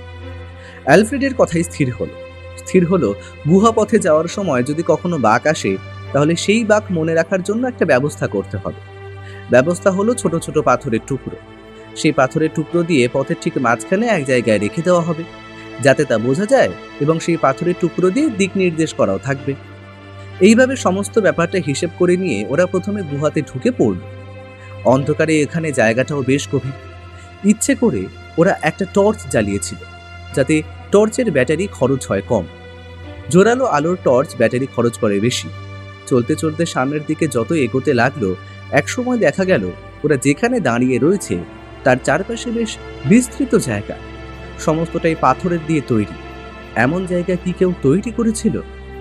অ্যালফ্রেডের কথাই স্থির হলো গুহা পথে যাওয়ার সময় যদি কখনো বাঘ আসে তাহলে সেই বাঘ মনে রাখার জন্য একটা ব্যবস্থা করতে হবে। ব্যবস্থা হলো ছোট ছোট পাথরের টুকরো। সেই পাথরের টুকরো দিয়ে পথের ঠিক মাঝখানে এক জায়গায় রেখে দেওয়া হবে, যাতে তা বোঝা যায়, এবং সেই পাথরের টুকরো দিয়ে দিক নির্দেশ করাও থাকবে। এইভাবে সমস্ত ব্যাপারটা হিসেব করে নিয়ে ওরা প্রথমে গুহাতে ঢুকে পড়ল। অন্ধকারে এখানে জায়গাটাও বেশ গভীর। ইচ্ছে করে ওরা একটা টর্চ জ্বালিয়েছিল, যাতে টর্চের ব্যাটারি খরচ হয় কম। জোরালো আলোর টর্চ ব্যাটারি খরচ করে বেশি। চলতে চলতে সামনের দিকে যত এগোতে লাগলো, একসময় দেখা গেল ওরা যেখানে দাঁড়িয়ে রয়েছে তার চারপাশে বেশ বিস্তৃত জায়গা, সমস্তটাই পাথরের দিয়ে তৈরি। এমন জায়গা কি কেউ তৈরি করেছিল,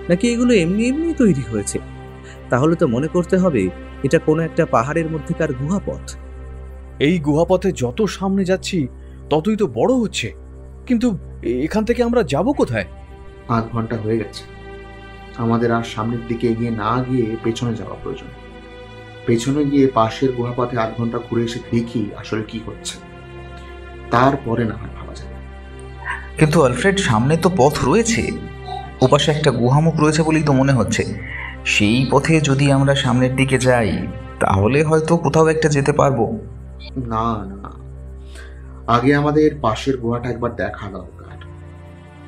নাকি এগুলো এমনি এমনি তৈরি হয়েছে? তাহলে তো মনে করতে হবে এটা কোনো একটা পাহাড়ের মধ্যেকার গুহাপথ। এই গুহাপথে যত সামনে যাচ্ছি ততই তো বড় হচ্ছে, কিন্তু এখান থেকে আমরা যাব কোথায়? 8 ঘন্টা হয়ে গেছে, আমাদের আর সামনের দিকে এগিয়ে না গিয়ে পেছনে যাওয়া প্রয়োজন। পেছনে গিয়ে পাশের গুহাপথে 8 ঘন্টা ঘুরে এসে দেখি আসলে কি হচ্ছে, তারপরে না হয় ভাবা যাবে। কিন্তু আলফ্রেড, সামনে তো পথ রয়েছে, ওপাশে একটা গুহামুখ রয়েছে বলেই তো মনে হচ্ছে। সেই পথে যদি আমরা সামনের দিকে যাই তাহলে হয়তো কোথাও একটা যেতে পারবো। না না, আগে আমাদের পাশের গুহাটা একবার দেখা দরকার।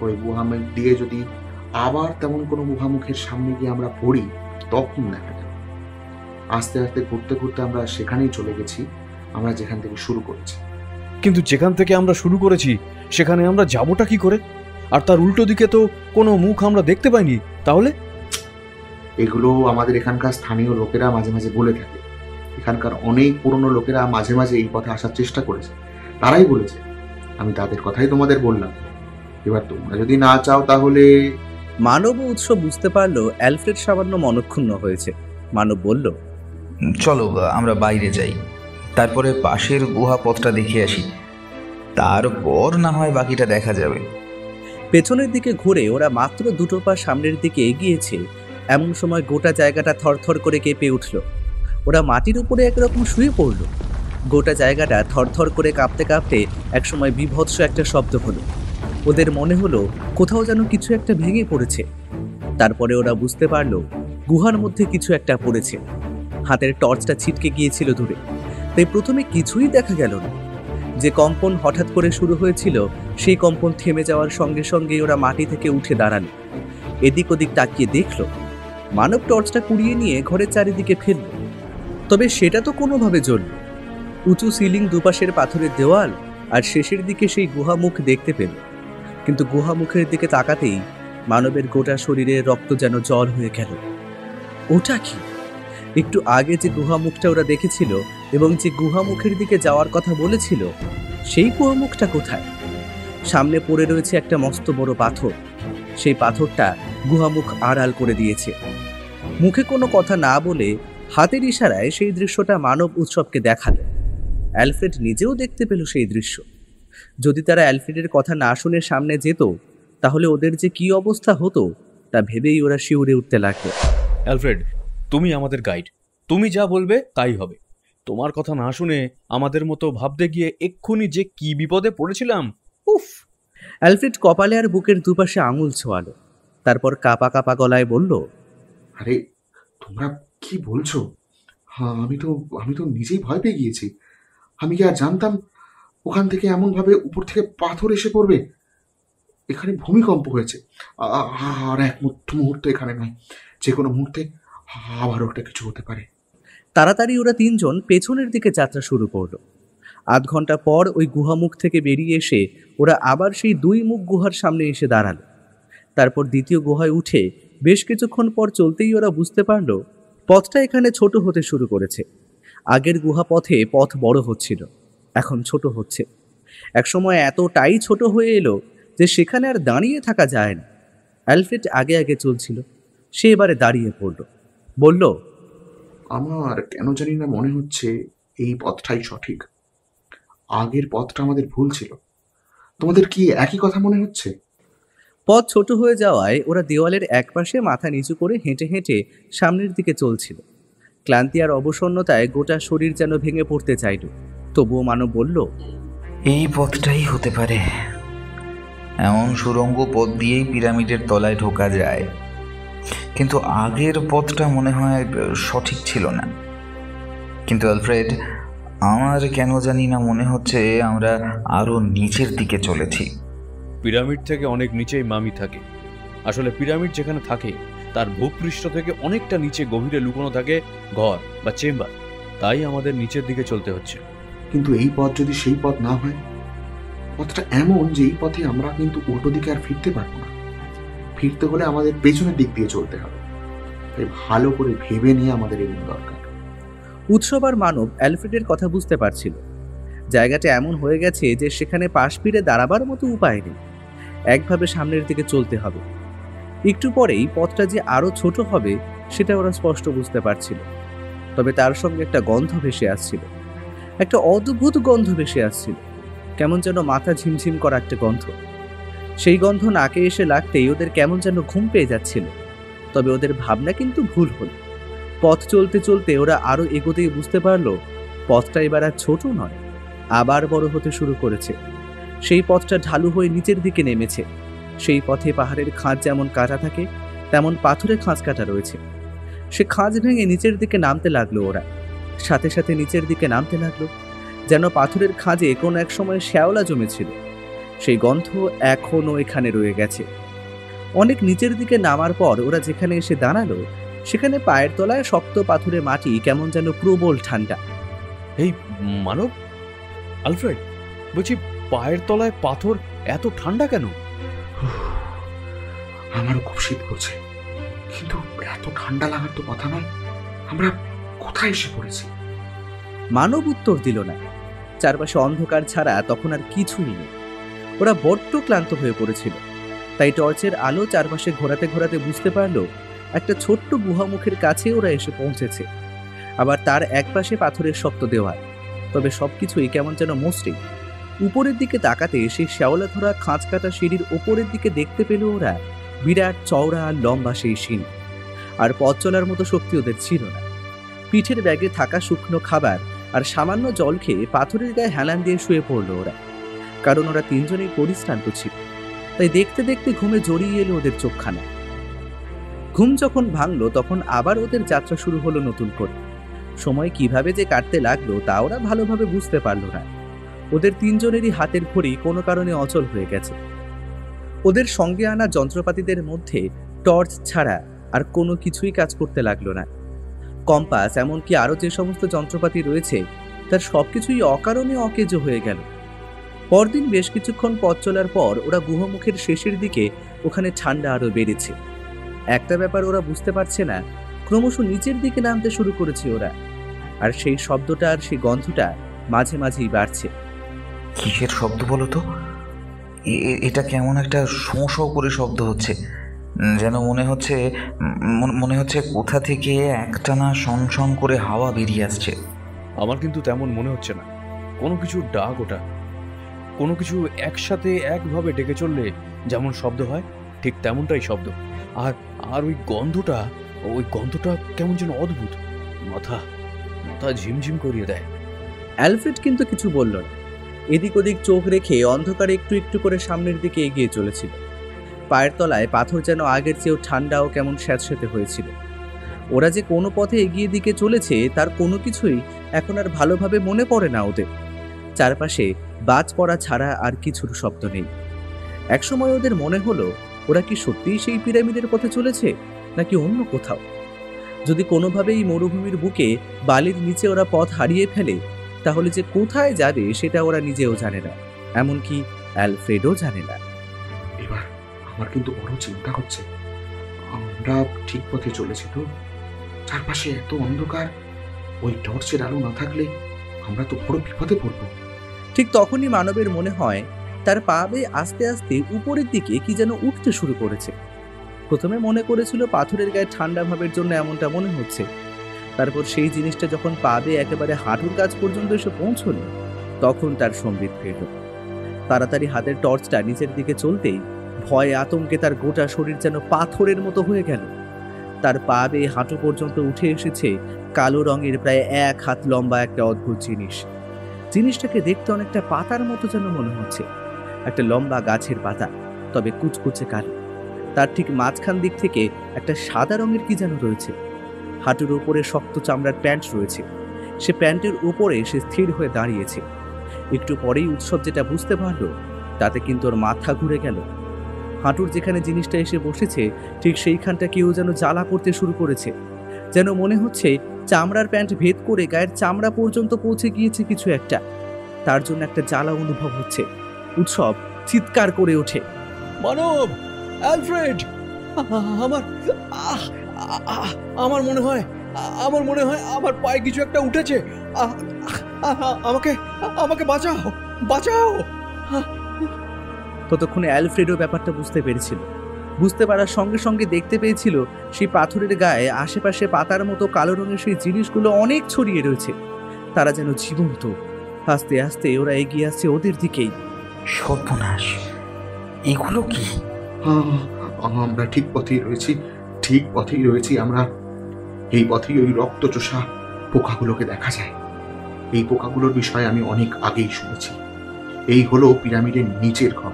ওই গুহামুখ দিয়ে যদি আবার তেমন কোনো গুহামুখের সামনে গিয়ে আমরা পড়ি তখন দেখা যাবে। আস্তে আস্তে ঘুরতে ঘুরতে আমরা সেখানেই চলে গেছি, আমরা যেখান থেকে শুরু করেছি। কিন্তু যেখান থেকে আমরা শুরু করেছি সেখানে আমরা যাবোটা কি করে? আর তার উল্টো দিকে তো কোনো মুখ আমরা দেখতে পাইনি। তাহলে এগুলো আমাদের এখানকার স্থানীয় লোকেরা মাঝে মাঝে বলে থাকে। এখানকার অনেক পুরনো লোকেরা মাঝে মাঝে এই পথে আসার চেষ্টা করেছে, তারাই বলেছে। আমি তাদের কথাই তোমাদের বললাম। এবার তোমরা যদি না চাও তাহলে। মানব ও উৎস বুঝতে পারলো অ্যালফ্রেড সামান্য মনক্ষুণ্ণ হয়েছে। মানব বলল, চলো আমরা বাইরে যাই, তারপরে পাশের গুহা পথটা দেখে আসি, তারপর না হয় বাকিটা দেখা যাবে। পেছনের দিকে ঘুরে ওরা মাত্র দুটো পা সামনের দিকে এগিয়েছে, এমন সময় গোটা জায়গাটা থরথর করে কেঁপে উঠল। ওরা মাটির উপরে একরকম শুয়ে পড়ল। গোটা জায়গাটা থরথর করে কাঁপতে কাঁপতে একসময় বীভৎস একটা শব্দ হলো। ওদের মনে হলো কোথাও যেন কিছু একটা ভেঙে পড়েছে। তারপরে ওরা বুঝতে পারলো গুহার মধ্যে কিছু একটা পড়েছে। হাতের টর্চটা ছিটকে গিয়েছিল দূরে, তাই প্রথমে কিছুই দেখা গেল না। যে কম্পন হঠাৎ করে শুরু হয়েছিল সেই কম্পন থেমে যাওয়ার সঙ্গে সঙ্গে ওরা মাটি থেকে উঠে দাঁড়ালো। এদিক ওদিক তাকিয়ে দেখলো মানব টর্চটা কুড়িয়ে নিয়ে ঘরের চারিদিকে ফেলল। তবে সেটা তো কোনোভাবে জ্বলল। উঁচু সিলিং, দুপাশের পাথরের দেওয়াল, আর শেষের দিকে সেই গুহামুখ দেখতে পেল। কিন্তু গুহামুখের দিকে তাকাতেই মানবের গোটা শরীরে রক্ত যেন জল হয়ে গেল। ওটা কি? একটু আগে যে গুহামুখটা ওরা দেখেছিল এবং যে গুহামুখের দিকে যাওয়ার কথা বলেছিল, সেই গুহামুখটা কোথায়? সামনে পড়ে রয়েছে একটা মস্ত বড় পাথর। সেই পাথরটা গুহামুখ আড়াল করে দিয়েছে। মুখে কোনো কথা না বলে হাতের ইশারায় সেই দৃশ্যটা মানব উৎসবকে দেখালো। অ্যালফ্রেড নিজেও দেখতে পেল সেই দৃশ্য। যদি তারা অ্যালফ্রেডের কথা না শুনে সামনে যেত, তাহলে ওদের যে কি অবস্থা হতো তা ভেবেই ওরা শিউরে উঠতে লাগলো। অ্যালফ্রেড, তুমি আমাদের গাইড, তুমি যা বলবে তাই হবে। তোমার কথা না শুনে আমাদের মতো ভাবতে গিয়ে এক্ষুনি যে কি বিপদে পড়েছিলাম। উফ! অ্যালফ্রেড কপালে আর বুকের দুপাশে আঙুল ছোঁয়ালো। তারপর কাঁপা কাঁপা গলায় বলল, আরে তোমরা কি বলছো? হ্যাঁ, আমি তো নিজেই ভয় পেয়ে গিয়েছি। আমি কি আর জানতাম ওখান থেকে এমনভাবে উপর থেকে পাথর এসে পড়বে? এখানে ভূমিকম্প হয়েছে, আর এক মুহূর্ত এখানে নয়, যে কোনো মুহূর্তে আবারও একটা কিছু হতে পারে। তাড়াতাড়ি ওরা তিনজন পেছনের দিকে যাত্রা শুরু করলো। আধ ঘন্টা পর ওই গুহামুখ থেকে বেরিয়ে এসে ওরা আবার সেই দুই মুখ গুহার সামনে এসে দাঁড়ালো। তারপর দ্বিতীয় গুহায় উঠে বেশ কিছুক্ষণ পর চলতেই ওরা বুঝতে পারলো পথটা এখানে ছোট হতে শুরু করেছে। আগের গুহা পথে পথ বড় হচ্ছিল, এখন ছোট হচ্ছে। একসময় এতটাই ছোট হয়ে এলো যে সেখানে আর দাঁড়িয়ে থাকা যায় না। অ্যালফ্রেড আগে আগে চলছিল, সে এবারে দাঁড়িয়ে পড়ল। বলল, আমার কেন জানি না মনে হচ্ছে এই পথটাই সঠিক। আগের পথটা আমাদের ভুল ছিল। তোমাদের কি একই কথা মনে হচ্ছে? পথ ছোট হয়ে যাওয়ায় ওরা দেওয়ালের একপাশে মাথা নিচু করে হেঁটে হেঁটে সামনের দিকে চলছিল। ক্লান্তি আর অবসন্নতায় গোটা শরীর যেন ভেঙে পড়তে চাইল। তবুও মানব বলল, এই পথটাই হতে পারে। এমন সুড়ঙ্গ পথ দিয়েই পিরামিডের তলায় ঢোকা যায়, কিন্তু আগের পথটা মনে হয় সঠিক ছিল না। কিন্তু অ্যালফ্রেড, আমার কেন জানি না মনে হচ্ছে আমরা আরো নিচের দিকে চলেছি। পিরামিড থেকে অনেক নিচেই মামি থাকে। আসলে পিরামিড যেখানে থাকে তার ভূপৃষ্ঠ থেকে অনেকটা নিচে গভীরে লুকোনো থাকে ঘর বা চেম্বার। তাই আমাদের নিচের দিকে চলতে হচ্ছে। কিন্তু এই পথ যদি সেই পথ না হয়, পথটা এমন যে এই পথে আমরা কিন্তু উল্টো দিকে আর ফিরতে পারবো না। ফিরতে হলে আমাদের পেছনের দিক দিয়ে চলতে হবে। তাই ভালো করে ভেবে নিয়ে আমাদের এগোনো দরকার। উৎসব আর মানব অ্যালফ্রেডের কথা বুঝতে পারছিল। জায়গাটা এমন হয়ে গেছে যে সেখানে পাশ ফিরে দাঁড়াবার মতো উপায় নেই। একভাবে সামনের দিকে চলতে হবে। একটু পরেই পথটা যে আরো ছোট হবে সেটা ওরা স্পষ্ট বুঝতে পারছিল। তবে তার সঙ্গে একটা গন্ধ ভেসে আসছিল, একটা অদ্ভুত গন্ধ ভেসে আসছিল। কেমন যেন মাথা ঝিমঝিম করা একটা গন্ধ। সেই গন্ধ নাকে এসে লাগতেই ওদের কেমন যেন ঘুম পেয়ে যাচ্ছিল। তবে ওদের ভাবনা কিন্তু ভুল হল। পথ চলতে চলতে ওরা আরো এগোতেই বুঝতে পারলো পথটা এবার আর ছোট নয়, আবার বড় হতে শুরু করেছে। সেই পথটা ঢালু হয়ে নিচের দিকে নেমেছে। সেই পথে পাহাড়ের খাঁজ যেমন কাটা থাকে তেমন পাথরে খাঁজ কাটা রয়েছে। সে খাঁজ ভেঙে নিচের দিকে নামতে লাগলো ওরা। সাথে সাথে নিচের দিকে নামতে লাগলো, যেন পাথরের খাঁজে কোনো এক সময় শ্যাওলা জমেছিল। সেই গন্ধ এখনও এখানে রয়ে গেছে। অনেক নিচের দিকে নামার পর ওরা যেখানে এসে দাঁড়ালো সেখানে পায়ের তলায় শক্ত পাথুরে মাটি কেমন যেন প্রবল ঠান্ডা। এই মানব, আলফ্রেড, বলছি পায়ের তলায় পাথর এত ঠান্ডা কেন? আমারও খুব শীত করছে, কিন্তু এত ঠান্ডা লাগার তো কথা নয়। আমরা কোথায় এসে পড়েছি? মানব উত্তর দিল না। চারপাশে অন্ধকার ছাড়া তখন আর কিছুই নেই। ওরা বড্ড ক্লান্ত হয়ে পড়েছিল, তাই টর্চের আলো চারপাশে ঘোরাতে ঘোরাতে বুঝতে পারলো একটা ছোট্ট গুহামুখের কাছে ওরা এসে পৌঁছেছে। আবার তার একপাশে পাথরের শক্ত দেওয়াল, তবে সবকিছুই কেমন যেন মসৃণ। উপরের দিকে তাকাতে সেই শ্যাওলা ধরা খাঁজ কাটা সিঁড়ির ওপরের দিকে দেখতে পেল ওরা বিরাট চওড়া আর লম্বা সেই সিঁড়ি। আর পথ চলার মতো শক্তি ওদের ছিল না। পিঠের ব্যাগে থাকা শুকনো খাবার আর সামান্য জল খেয়ে পাথরের গায়ে হেলান দিয়ে শুয়ে পড়লো ওরা, কারণ ওরা তিনজনেই পরিশ্রান্ত ছিল। তাই দেখতে দেখতে ঘুমে জড়িয়ে এলো ওদের চোখখানা। ঘুম যখন ভাঙলো তখন আবার ওদের যাত্রা শুরু হলো নতুন করে। সময় কিভাবে যে কাটতে লাগলো তা ওরা ভালোভাবে বুঝতে পারলো না। ওদের তিনজনেরই হাতের ঘড়ি কোনো কারণে অচল হয়ে গেছে। ওদের সঙ্গে আনা যন্ত্রপাতিদের মধ্যে টর্চ ছাড়া আর কোনো কিছুই কাজ করতে লাগলো না। কম্পাস এমনকি আরও যে সমস্ত যন্ত্রপাতি রয়েছে তার সবকিছুই অকারণে অকেজো হয়ে গেল। পরদিন বেশ কিছুক্ষণ পথ চলার পর ওরা গুহমুখের শেষের দিকে ওখানে ঠান্ডা আরো বেড়েছে। একটা ব্যাপার ওরা বুঝতে পারছে না, ক্রমশ নিচের দিকে নামতে শুরু করেছে ওরা, আর সেই শব্দটা আর সেই গন্ধটা মাঝে মাঝেই বাড়ছে। কিসের শব্দ বলো তো? এটা কেমন একটা শোঁ শোঁ করে শব্দ হচ্ছে, যেন মনে হচ্ছে কোথা থেকে একটানা শন করে হাওয়া বেরিয়ে আসছে। আমার কিন্তু তেমন মনে হচ্ছে না। কোনো কিছুর ডাক ওটা। কোনো কিছু একসাথে একভাবে ডেকে চললে যেমন শব্দ হয় ঠিক তেমনটাই শব্দ। আর আর ওই গন্ধটা কেমন যেন অদ্ভুত। মাথা ঝিমঝিম করিয়ে দেয়। অ্যালফ্রেড কিন্তু কিছু বলল না। এদিক ওদিক চোখ রেখে অন্ধকারে একটু একটু করে সামনের দিকে এগিয়ে চলেছিল। পায়ের তলায় পাথর যেন আগের চেয়েও ঠান্ডা ও কেমন স্যাঁতস্যাঁতে হয়েছিল। ওরা যে কোনো পথে এগিয়ে দিকে চলেছে তার কোনো কিছুই এখন আর ভালোভাবে মনে পড়ে না ওদের। চারপাশে বাজ পড়া ছাড়া আর কিছুর শব্দ নেই। একসময় ওদের মনে হলো ওরা কি সত্যিই সেই পিরামিডের পথে চলেছে নাকি অন্য কোথাও। যদি কোনোভাবে এই মরুভূমির বুকে বালির নিচে ওরা পথ হারিয়ে ফেলে তাহলে যে কোথায় যাবে সেটা ওরা নিজেও জানে না, এমনকি অ্যালফ্রেডও জানে না। এবার আমার কিন্তু বড় চিন্তা হচ্ছে, আমরা ঠিক পথে চলেছি তো? চারপাশে এত অন্ধকার, ওই টর্চের আলো না থাকলে আমরা তো বড় বিপদে পড়বো। ঠিক তখনই মানবের মনে হয় তার পা বেয়ে আস্তে আস্তে উপরের দিকে কি যেন উঠতে শুরু করেছে। প্রথমে মনে করেছিল পাথরের গায়ে ঠান্ডা ভাবের জন্য এমনটা মনে হচ্ছে। তারপর সেই জিনিসটা যখন পা বেয়ে একেবারে হাঁটুর কাছ পর্যন্ত এসে পৌঁছল তখন তার সম্বিত ফিরল। তাড়াতাড়ি হাতের টর্চটা নিচের দিকে চলতেই ভয়ে আতঙ্কে তার গোটা শরীর যেন পাথরের মতো হয়ে গেল। তার পা বেয়ে হাঁটু পর্যন্ত উঠে এসেছে কালো রঙের প্রায় 1 হাত লম্বা একটা অদ্ভুত জিনিসটাকে দেখতে অনেকটা পাতার মতো যেন মনে হচ্ছে, একটা লম্বা গাছের পাতা, তবে কুচকুচে কালো। তার ঠিক মাঝখান দিক থেকে একটা সাদা রঙের কি যেন রয়েছে। হাঁটুর উপরে শক্ত চামড়ার প্যান্ট রয়েছে। সে প্যান্টের উপরে সে স্থির হয়ে দাঁড়িয়েছে। একটু পরেই উৎসব যেটা বুঝতে পারলো তাতে কিন্তু ওর মাথা ঘুরে গেল। হাঁটুর যেখানে জিনিসটা এসে বসেছে ঠিক সেইখানটা কেউ যেন জ্বালা করতে শুরু করেছে, যেন মনে হচ্ছে চামড়ার প্যান্ট ভেদ করে গায়ের চামড়া পর্যন্ত পৌঁছে গিয়েছে কিছু একটা। তার জন্য একটা জ্বালা অনুভব হচ্ছে। উৎসব চিৎকার করে ওঠে, মানব, অ্যালফ্রেড, আমার মনে হয় আমার পায়ে কিছু একটা উঠেছে। আমাকে বাঁচাও। ততক্ষণে অ্যালফ্রেডও ব্যাপারটা বুঝতে পেরেছিল। বুঝতে পারার সঙ্গে সঙ্গে দেখতে পেয়েছিল সেই পাথরের গায়ে আশেপাশে পাতার মতো কালো রঙের সেই জিনিসগুলো অনেক ছড়িয়ে রয়েছে। তারা যেন জীবন্ত। আস্তে আস্তে ওরা এগিয়ে আসছে ওদের দিকেই। সর্বনাশ, এগুলো কি? আমরা ঠিক পথেই রয়েছি আমরা। এই পথেই ওই রক্তচোষা পোকাগুলোকে দেখা যায়। এই পোকাগুলোর বিষয়ে আমি অনেক আগেই শুনেছি। এই হলো পিরামিডের নিচের ঘর,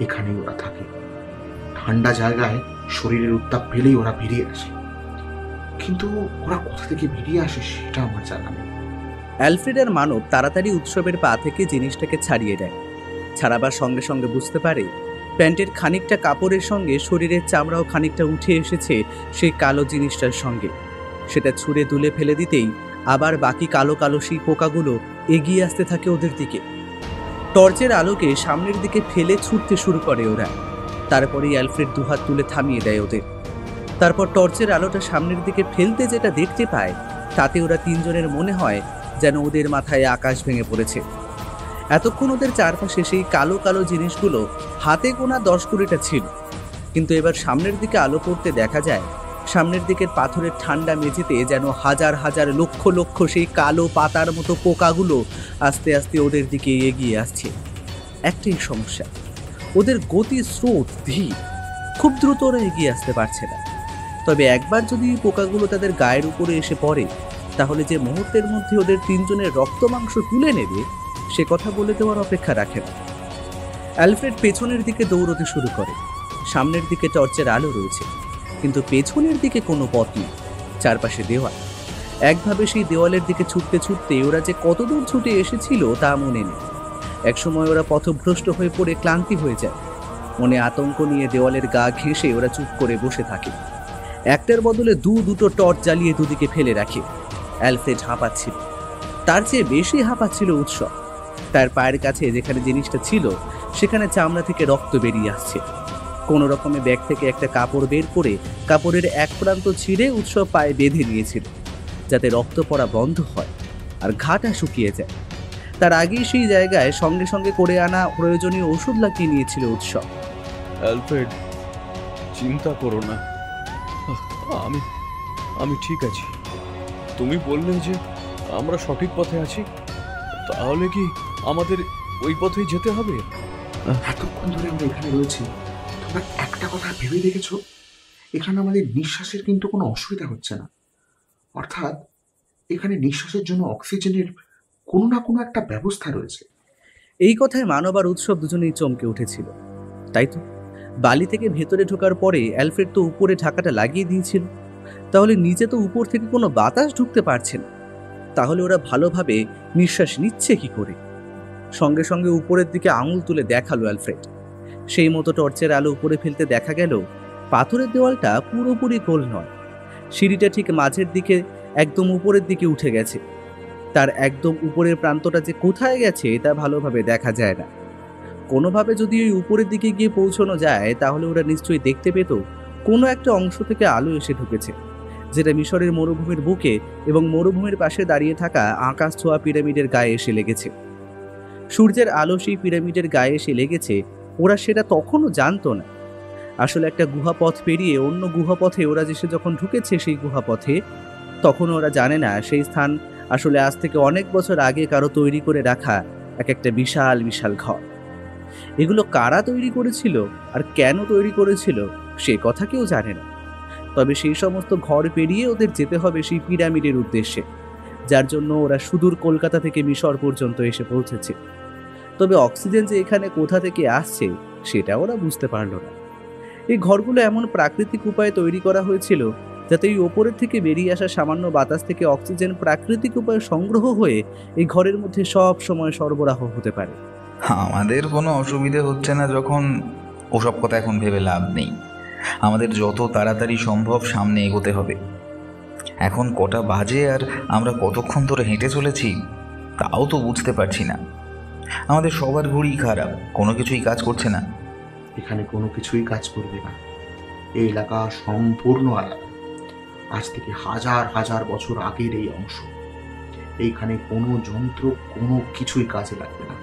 এখানেই ওরা থাকে। ঠান্ডা জায়গায় শরীরের উত্তাপ পেলেই ওরা বেরিয়ে আসে, কিন্তু ওরা কোথা থেকে বেরিয়ে আসে সেটা আমার জানা নেই। অ্যালফ্রেড আর মানব তাড়াতাড়ি উৎসবের পা থেকে জিনিসটাকে ছাড়িয়ে দেয়। ছাড়াবার সঙ্গে সঙ্গে বুঝতে পারে প্যান্টের খানিকটা কাপড়ের সঙ্গে শরীরের চামড়াও খানিকটা উঠে এসেছে সেই কালো জিনিসটার সঙ্গে। সেটা ছুঁড়ে তুলে ফেলে দিতেই আবার বাকি কালো কালো সেই পোকাগুলো এগিয়ে আসতে থাকে ওদের দিকে। টর্চের আলোকে সামনের দিকে ফেলে ছুটতে শুরু করে ওরা। তারপরেই অ্যালফ্রেড দুহাত তুলে থামিয়ে দেয় ওদের। তারপর টর্চের আলোটা সামনের দিকে ফেলতে যেটা দেখতে পায় তাতে ওরা তিনজনের মনে হয় যেন ওদের মাথায় আকাশ ভেঙে পড়েছে। এতক্ষণ ওদের চারপাশে সেই কালো কালো জিনিসগুলো হাতে গোনা 10-20টা ছিল, কিন্তু এবার সামনের দিকে আলো পড়তে দেখা যায় সামনের দিকের পাথরের ঠান্ডা মেঝেতে যেন হাজার হাজার লক্ষ লক্ষ সেই কালো পাতার মতো পোকাগুলো আস্তে আস্তে ওদের দিকে এগিয়ে আসছে। একটাই সমস্যা, ওদের গতি স্রোত ধীর, খুব দ্রুত ওরা এগিয়ে আসতে পারছে না। তবে একবার যদি এই পোকাগুলো তাদের গায়ের উপরে এসে পড়ে তাহলে যে মুহূর্তের মধ্যে ওদের তিনজনের রক্ত মাংস তুলে নেবে সে কথা বলে দেওয়ার অপেক্ষা রাখে না। অ্যালফ্রেড পেছনের দিকে দৌড়তে শুরু করে। সামনের দিকে টর্চের আলো রয়েছে, কিন্তু পেছনের দিকে কোনো পথ নেই, চারপাশে দেওয়াল। একভাবে সেই দেওয়ালের দিকে ছুটতে ছুটতে ওরা যে কত দূর ছুটে এসেছিল তা মনে নেই। একসময় ওরা পথভ্রষ্ট হয়ে পড়ে ক্লান্তি হয়ে যায়। মনে আতঙ্ক নিয়ে দেওয়ালের গা ঘেঁষে ওরা চুপ করে বসে থাকে। একটার বদলে দুটো টর্চ জ্বালিয়ে দুদিকে ফেলে রাখে। অ্যালফ্রেড হাঁপাচ্ছিল, তার চেয়ে বেশি হাঁপাচ্ছিল উৎসব। তার পায়ের কাছে যেখানে জিনিসটা ছিল সেখানে চামড়া থেকে রক্ত বেরিয়ে আসছে। কোনো রকমে ব্যাগ থেকে একটা কাপড় বের করে কাপড়ের এক প্রান্ত ছিঁড়ে উৎসব পায়ে বেঁধে নিয়েছিল, যাতে রক্ত পড়া বন্ধ হয় আর ঘাটা শুকিয়ে যায়। তার আগেই সেই জায়গায় সঙ্গে সঙ্গে করে আনা প্রয়োজনীয় ওষুধ লাগিয়ে নিয়েছিল উৎসব। অ্যালফ্রেড, চিন্তা করো না, আমি আমি ঠিক আছি। তুমি বললে যে আমরা সঠিক পথে আছি, তাহলে কি আমাদের ওই পথেই যেতে হবে? এতক্ষণ ধরে আমরা এখানে রয়েছি, তোমরা একটা কথা ভেবে দেখেছো? এখানে আমাদের নিঃশ্বাসের কিন্তু কোনো অসুবিধা হচ্ছে না। অর্থাৎ এখানে নিঃশ্বাসের জন্য অক্সিজেনের কোনো না কোনো একটা ব্যবস্থা রয়েছে। এই কথায় মানব আর উৎসব দুজনেই চমকে উঠেছিল। তাই তো, বালি থেকে ভেতরে ঢোকার পরে অ্যালফ্রেড তো উপরে ঢাকাটা লাগিয়ে দিয়েছিল, তাহলে নিচে তো উপর থেকে কোনো বাতাস ঢুকতে পারছে না। তাহলে ওরা ভালোভাবে নিঃশ্বাস নিচ্ছে কি করে? সঙ্গে সঙ্গে উপরের দিকে আঙুল তুলে দেখালো অ্যালফ্রেড। সেই মতো টর্চের আলো উপরে ফেলতে দেখা গেল পাথরের দেওয়ালটা পুরোপুরি গোল নয়, সিঁড়িটা ঠিক মাঝের দিকে একদম উপরের দিকে উঠে গেছে। তার একদম উপরের প্রান্তটা যে কোথায় গেছে তা ভালোভাবে দেখা যায় না। কোনোভাবে যদি ওই উপরের দিকে গিয়ে পৌঁছানো যায় তাহলে ওরা নিশ্চয়ই দেখতে পেত কোনো একটা অংশ থেকে আলো এসে ঢুকেছে, যেটা মিশরের মরুভূমির বুকে এবং মরুভূমির পাশে দাঁড়িয়ে থাকা আকাশ ছোঁয়া পিরামিডের গায়ে এসে লেগেছে। সূর্যের আলো সেই পিরামিডের গায়ে এসে লেগেছে, ওরা সেটা তখনও জানতো না। আসলে একটা গুহাপথ পেরিয়ে অন্য গুহাপথে ওরা এসে যখন ঢুকেছে সেই গুহাপথে, তখন ওরা জানে না সেই স্থান আসলে আজ থেকে অনেক বছর আগে কারো তৈরি করে রাখা একটা বিশাল বিশাল ঘর। এগুলো কারা তৈরি করেছিল আর কেন তৈরি করেছিল সে কথা কেউ জানে না। তবে সেই সমস্ত ঘর পেরিয়ে ওদের যেতে হবে সেই পিরামিডের উদ্দেশ্যে, যার জন্য ওরা সুদূর কলকাতা থেকে মিশর পর্যন্ত এসে পৌঁছেছে। তবে অক্সিজেন যে এখানে কোথা থেকে আসছে সেটা ওরা বুঝতে পারল না। এই ঘরগুলো এমন প্রাকৃতিক উপায়ে তৈরি করা হয়েছিল যাতে এই ওপরের থেকে বেরিয়ে আসা সামান্য বাতাস থেকে অক্সিজেন প্রাকৃতিক উপায়ে সংগ্রহ হয়ে এই ঘরের মধ্যে সব সময় সরবরাহ হতে পারে। আমাদের কোনো অসুবিধে হচ্ছে না যখন, ওসব কথা এখন ভেবে লাভ নেই। আমাদের যত তাড়াতাড়ি সম্ভব সামনে এগোতে হবে। এখন কটা বাজে আর আমরা কতক্ষণ ধরে হেঁটে চলেছি তাও তো বুঝতে পারছি না। আমাদের সবার ঘড়ি খারাপ, কোনো কিছুই কাজ করছে না। এখানে কোনো কিছুই কাজ করবে না। এই এলাকা সম্পূর্ণ আলাদা। আজ থেকে হাজার হাজার বছর আগের এই অংশ। এইখানে কোনো যন্ত্র কোনো কিছুই কাজে লাগবে না।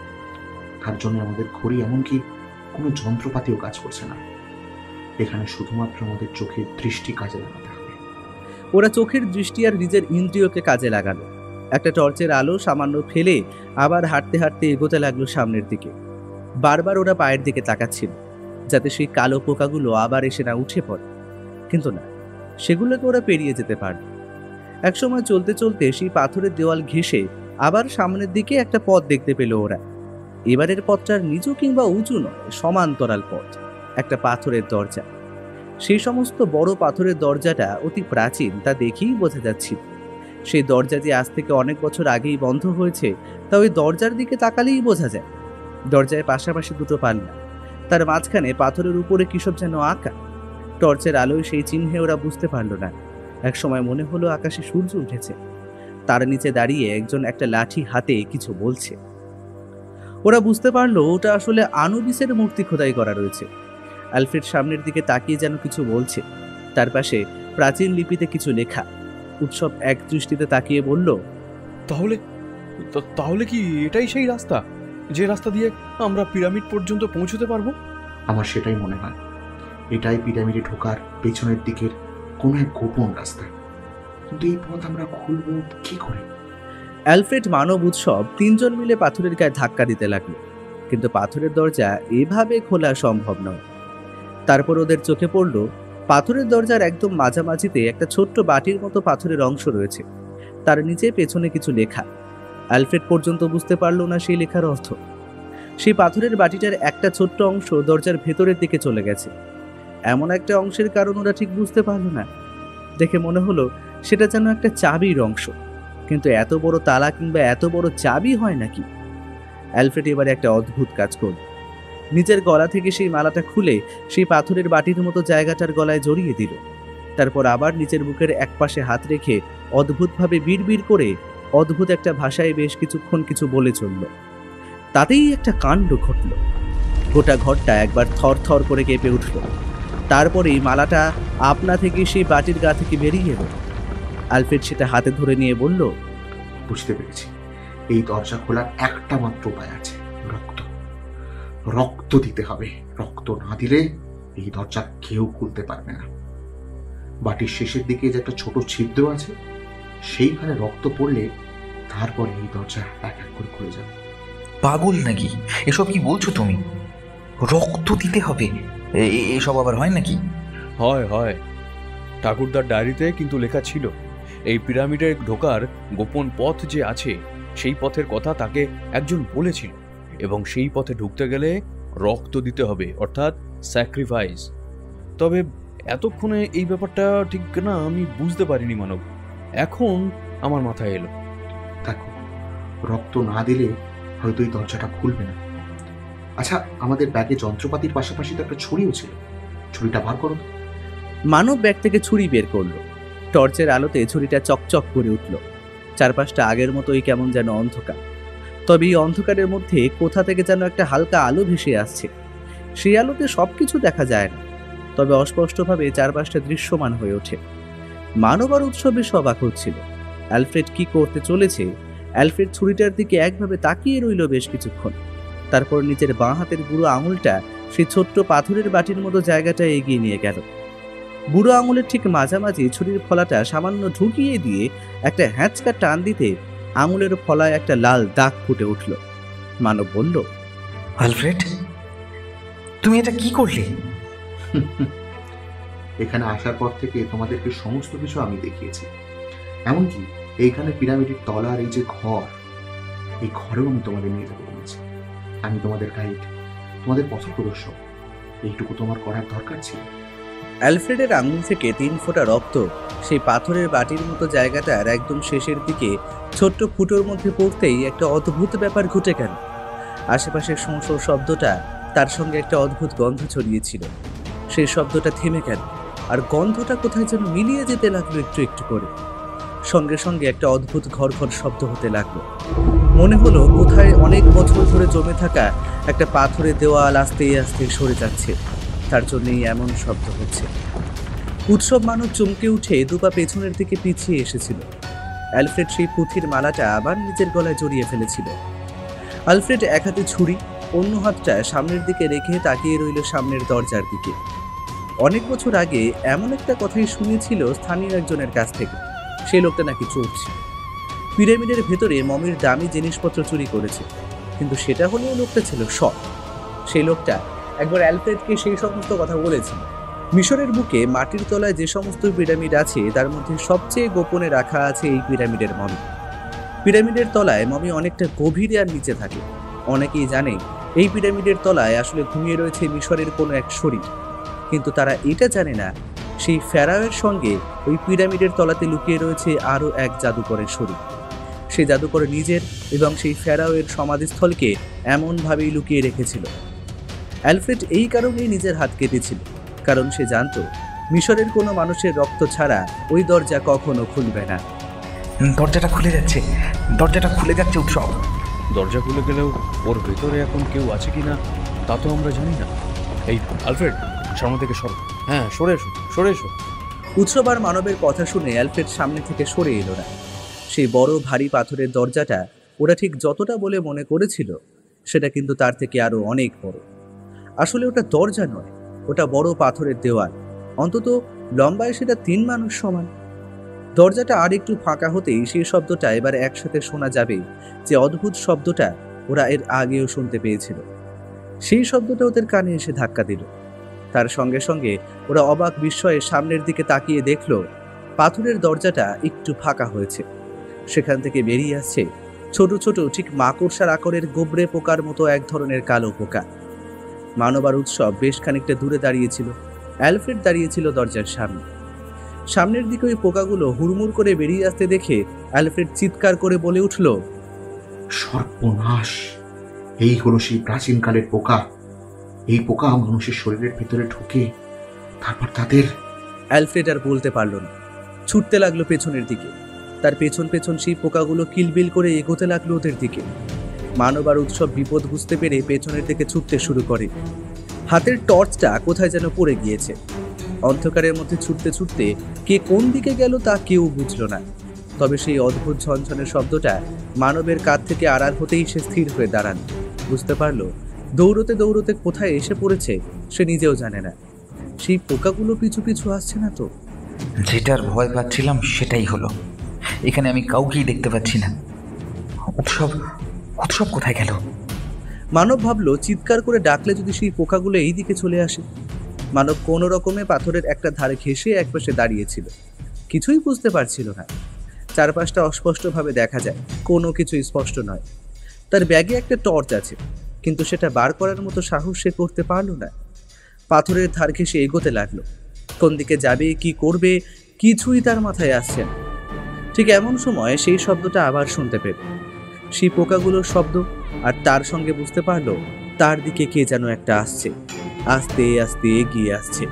তার জন্য আমাদের ঘড়ি এমনকি কোনো যন্ত্রপাতিও কাজ করছে না। এখানে শুধুমাত্র আমাদের চোখের দৃষ্টি কাজে লাগাতে হবে। ওরা চোখের দৃষ্টি আর নিজের ইন্দ্রিয়কে কাজে লাগালো। একটা টর্চের আলো সামান্য ফেলে আবার হাঁটতে হাঁটতে এগোতে লাগলো সামনের দিকে। বারবার ওরা পায়ের দিকে তাকাচ্ছিল যাতে সেই কালো পোকাগুলো আবার এসে না উঠে পড়ে, কিন্তু না, সেগুলোকে ওরা পেরিয়ে যেতে পারল। একসময় চলতে চলতে সেই পাথরের দেওয়াল ঘেঁষে আবার সামনের দিকে একটা পথ দেখতে পেল ওরা। এবারের পথটার নিচু কিংবা উঁচু নয়, সমান্তরাল পথ, একটা পাথরের দরজা। সেই সমস্ত বড় পাথরের দরজাটা অতি প্রাচীন তা দেখেই বোঝা যাচ্ছিল। সেই দরজা যে আজ থেকে অনেক বছর আগেই বন্ধ হয়েছে তা ওই দরজার দিকে তাকালেই বোঝা যায়। দরজায় পাশাপাশি দুটো পাল্লা, তার মাঝখানে পাথরের উপরে কিসব যেন আঁকা। টর্চের আলোয় সেই চিহ্নে ওরা বুঝতে পারল না। একসময় মনে হলো আকাশে সূর্য উঠেছে। তার নিচে দাঁড়িয়ে একজন একটা লাঠি হাতে কিছু বলছে। ওরা বুঝতে পারলো ওটা আসলে আনুবিসের মূর্তি খোদাই করা রয়েছে। অ্যালফ্রেড সামনের দিকে তাকিয়ে যেন কিছু বলছে। তার পাশে প্রাচীন লিপিতে কিছু লেখা। উৎসব এক দৃষ্টিতে তাকিয়ে বলল, তাহলে তাহলে কি এটাই সেই রাস্তা, যে রাস্তা দিয়ে আমরা পিরামিড পর্যন্ত পৌঁছতে পারবো? আমার সেটাই মনে হয়। এটাই পিরামিডে ঢোকার পেছনের দিকের কোনো এক গোপন রাস্তা। কিন্তু এই পথ আমরা খুলবো কি করে? অ্যালফ্রেড, মানব, উৎসব তিনজন মিলে পাথরের গায়ে ধাক্কা দিতে লাগলো, কিন্তু পাথরের দরজা এভাবে খোলা সম্ভব নয়। তারপর ওদের চোখে পড়ল পাথরের দরজার একদম মাঝামাঝিতে একটা ছোট্ট বাটির মতো পাথরের অংশ রয়েছে। তার নিচে পেছনে কিছু লেখা। অ্যালফ্রেড পর্যন্ত বুঝতে পারল না সেই লেখার অর্থ। সেই পাথরের বাটিটার একটা ছোট্ট অংশ দরজার ভেতরের দিকে চলে গেছে। এমন একটা অংশের কারণ ওরা ঠিক বুঝতে পারল না। দেখে মনে হলো সেটা যেন একটা চাবির অংশ, কিন্তু এত বড় তালা কিংবা এত বড় চাবি হয় নাকি? অ্যালফ্রেড এবারে একটা অদ্ভুত কাজ করল। নিজের গলা থেকে সেই মালাটা খুলে সেই পাথরের বাটির মতো জায়গাটার গলায় জড়িয়ে দিল। তারপর আবার নিচের বুকের একপাশে হাত রেখে অদ্ভুতভাবে বিড়বিড় করে অদ্ভুত একটা ভাষায় বেশ কিছুক্ষণ কিছু বলে চলল। তাতেই একটা কাণ্ড ঘটল। গোটা ঘরটা একবার থর থর করে কেঁপে উঠল। তারপরেই মালাটা আপনা থেকে সেই বাটির গা থেকে বেরিয়ে এলো। অ্যালফ্রেড সেটা হাতে ধরে নিয়ে বলল, বুঝতে পেরেছি। এই দরজা খোলার একটা মাত্র উপায় আছে, রক্ত। রক্ত দিতে হবে। রক্ত না দিলে এই দরজা কেউ খুলতে পারবে না। বাটির শেষের দিকে যে একটা ছোট ছিদ্র আছে, সেইখানে রক্ত পড়লে তারপরে এই দরজা এক এক করে খুলে যাবে। পাগল নাকি? এসব কি বলছো তুমি? রক্ত দিতে হবে? এসব আবার হয় নাকি? হয়। ঠাকুরদার ডায়েরিতে কিন্তু লেখা ছিল এই পিরামিডে ঢোকার গোপন পথ যে আছে, সেই পথের কথা তাকে একজন বলেছিল, এবং সেই পথে ঢুকতে গেলে রক্ত দিতে হবে, অর্থাৎ স্যাক্রিফাইস। তবে এতক্ষণে এই ব্যাপারটা ঠিক না আমি বুঝতে পারিনি মানব। এখন আমার মাথায় এলো। দেখো, রক্ত না দিলে হয়তো এই দরজাটা খুলবে না। আচ্ছা, আমাদের ব্যাগে যন্ত্রপাতির পাশাপাশি তো একটা ছুরিও ছিল। ছুরিটা বার করো। মানব ব্যাগ থেকে ছুরি বের করলো। টর্চের আলোতে ছুরিটা চকচক করে উঠল। চারপাশটা আগের মতোই কেমন যেন অন্ধকার। তবে এই অন্ধকারের মধ্যে কোথা থেকে যেন একটা হালকা আলো ভেসে আসছে। সেই আলোতে সবকিছু দেখা যায় না, তবে অস্পষ্টভাবে চারপাশটা দৃশ্যমান হয়ে ওঠে। মানব আর উৎসবে অবাক হচ্ছিল অ্যালফ্রেড কি করতে চলেছে। অ্যালফ্রেড ছুরিটার দিকে একভাবে তাকিয়ে রইল বেশ কিছুক্ষণ। তারপর নিজের বাঁ হাতের বুড়ো আঙুলটা সেই ছোট্ট পাথরের বাটির মতো জায়গাটায় এগিয়ে নিয়ে গেল। বুড়ো আঙুলের ঠিক মাঝামাঝি ছুরির ফলাটা সামান্য ঢুকিয়ে দিয়ে একটা হ্যাঁচকা টান দিতে আঙুলের ফলায় একটা লাল দাগ ফুটে উঠল। মানব বলল, আলফ্রেড, তুমি এটা কি করলে? এখানে আসার পর থেকে তোমাদেরকে সমস্ত কিছু আমি দেখিয়েছি। এমনকি এইখানে পিরামিডের তলার এই যে ঘর, এই ঘরেও আমি তোমাদের নিয়ে যেতে বলেছি। আমি তোমাদের গাইড, তোমাদের পথপ্রদর্শক। এইটুকু তোমার করার দরকার ছিল। অ্যালফ্রেডের আঙুল থেকে 3 ফোঁটা রক্ত সেই পাথরের বাটির মতো জায়গাটার একদম শেষের দিকে ছোট্ট ফুটোর মধ্যে পড়তেই একটা অদ্ভুত ব্যাপার ঘটে গেল। আশেপাশের শোঁ শব্দটা তার সঙ্গে একটা অদ্ভুত গন্ধ ছড়িয়েছিল। সেই শব্দটা থেমে গেল, আর গন্ধটা কোথায় যেন মিলিয়ে যেতে লাগলো একটু একটু করে। সঙ্গে সঙ্গে একটা অদ্ভুত ঘর ঘর শব্দ হতে লাগলো। মনে হলো কোথায় অনেক বছর ধরে জমে থাকা একটা পাথরের দেওয়াল আস্তে আস্তে সরে যাচ্ছে, তার জন্যই এমন শব্দ হচ্ছে। উৎসব মানব চমকে উঠে দুপা পেছনের দিকে পিছিয়ে এসেছিল। অ্যালফ্রেড সেই পুঁথির মালাটা আবার নিজের গলায় জড়িয়ে ফেলেছিল। অ্যালফ্রেড এক হাতে ছুরি, অন্য হাতটা সামনের দিকে রেখে তাকিয়ে রইল সামনের দরজার দিকে। অনেক বছর আগে এমন একটা কথাই শুনেছিল স্থানীয় একজনের কাছ থেকে। সেই লোকটা নাকি চোর ছিল, পিরামিডের ভেতরে মমির দামি জিনিসপত্র চুরি করেছে, কিন্তু সেটা হলেও লোকটা ছিল সৎ। সেই লোকটা একবার অ্যালফ্রেডকে সেই সমস্ত কথা বলেছিল। মিশরের বুকে মাটির তলায় যে সমস্ত পিরামিড আছে তার মধ্যে সবচেয়ে গোপনে রাখা আছে এই পিরামিডের মমি। পিরামিডের তলায় মমি অনেকটা গভীরে আর নিচে থাকে। অনেকেই জানে এই পিরামিডের তলায় আসলে ঘুমিয়ে রয়েছে মিশরের কোনো এক শরীর, কিন্তু তারা এটা জানে না সেই ফেরাওয়ের সঙ্গে ওই পিরামিডের তলাতে লুকিয়ে রয়েছে আরও এক জাদুকরের শরীর। সেই জাদুকর নিজের এবং সেই ফেরাওয়ের সমাধিস্থলকে এমনভাবেই লুকিয়ে রেখেছিল। অ্যালফ্রেড এই কারণেই নিজের হাত কেটেছিল, কারণ সে জানত মিশরের কোনো মানুষের রক্ত ছাড়া ওই দরজা কখনো খুলবে না। দরজাটা খুলে যাচ্ছে, দরজাটা খুলে যাচ্ছে উৎসব। দরজা খুলে গেলেও ওর ভেতরে এখন কেউ আছে কি না তা তো আমরা জানি না। এই আলফ্রেড, সামনে থেকে সর। হ্যাঁ, সরে এসো, সরে এসো। উৎসব আর মানবের কথা শুনে অ্যালফ্রেড সামনে থেকে সরে এলো না। সেই বড় ভারী পাথরের দরজাটা ওরা ঠিক যতটা বলে মনে করেছিল সেটা কিন্তু তার থেকে আরো অনেক বড়। আসলে ওটা দরজা নয়, ওটা বড় পাথরের দেওয়াল, অন্তত লম্বায় সেটা 3 মানুষ সমান। দরজাটা আর একটু ফাঁকা হতেই সেই শব্দটা এবার একসাথে শোনা যাবে, যে অদ্ভুত শব্দটা ওরা এর আগেও শুনতে পেয়েছিল। সেই শব্দটা ওদের কানে এসে ধাক্কা দিল। তার সঙ্গে সঙ্গে ওরা অবাক বিস্ময়ে সামনের দিকে তাকিয়ে দেখল পাথরের দরজাটা একটু ফাঁকা হয়েছে। সেখান থেকে বেরিয়ে আসছে ছোট ছোট ঠিক মাকড়সার আকারের গোবরে পোকার মতো এক ধরনের কালো পোকা। মানব আর উৎসব বেশ খানিকটা দূরে দাঁড়িয়েছিল। অ্যালফ্রেড দাঁড়িয়েছিল দরজার সামনে। সামনের দিকে ওই পোকাগুলো হুড়মুড় করে বেরিয়ে আসতে দেখে অ্যালফ্রেড চিৎকার করে বলে উঠল, সর্বনাশ! এই হলো সেই প্রাচীনকালের পোকা। এই পোকা মানুষের শরীরের ভেতরে ঢুকে তারপর তাদের... অ্যালফ্রেড আর বলতে পারল না, ছুটতে লাগলো পেছনের দিকে। তার পেছন পেছন সেই পোকাগুলো কিলবিল করে এগোতে লাগলো ওদের দিকে। মানব আর উৎসব বিপদ বুঝতে পেরে পেছনের দিকে ছুটতে শুরু করে। হাতের টর্চটা কোথায় যেন পড়ে গিয়েছে। অন্ধকারের মধ্যে ছুটতে ছুটতে কে কোন দিকে গেল তা কেউ বুঝল না। তবে সেই অদ্ভুত ঝনঝনের শব্দটা মানবের কাঁধ থেকে আড়াল হতেই সে স্থির হয়ে দাঁড়ান। বুঝতে পারলো দৌড়তে দৌড়তে কোথায় এসে পড়েছে সে নিজেও জানে না। সেই পোকাগুলো পিছু পিছু আসছে না তো? যেটার ভয় পাচ্ছিলাম সেটাই হলো। এখানে আমি কাউকেই দেখতে পাচ্ছি না। উৎসব, উৎসব কোথায় গেল? মানব ভাবলো চিৎকার করে ডাকলে যদি সেই পোকাগুলো এই দিকে চলে আসে। মানব কোনো রকমে পাথরের একটা ধারে ঘেঁষে একপাশে দাঁড়িয়েছিল। কিছুই বুঝতে পারছিল না। চারপাশটা অস্পষ্টভাবে দেখা যায়, কোনো কিছু স্পষ্ট নয়। তার ব্যাগে একটা টর্চ আছে, কিন্তু সেটা বার করার মতো সাহস সে করতে পারল না। পাথরের ধার ঘেঁষে এগোতে লাগলো। কোন দিকে যাবে, কি করবে, কিছুই তার মাথায় আসছে না। ঠিক এমন সময় সেই শব্দটা আবার শুনতে পেল, সেই পোকাগুলোর শব্দ। আর তার সঙ্গে বুঝতে পারলো তার দিকে কে যেন একটা আসছে, আস্তে আস্তে এগিয়ে আসছে।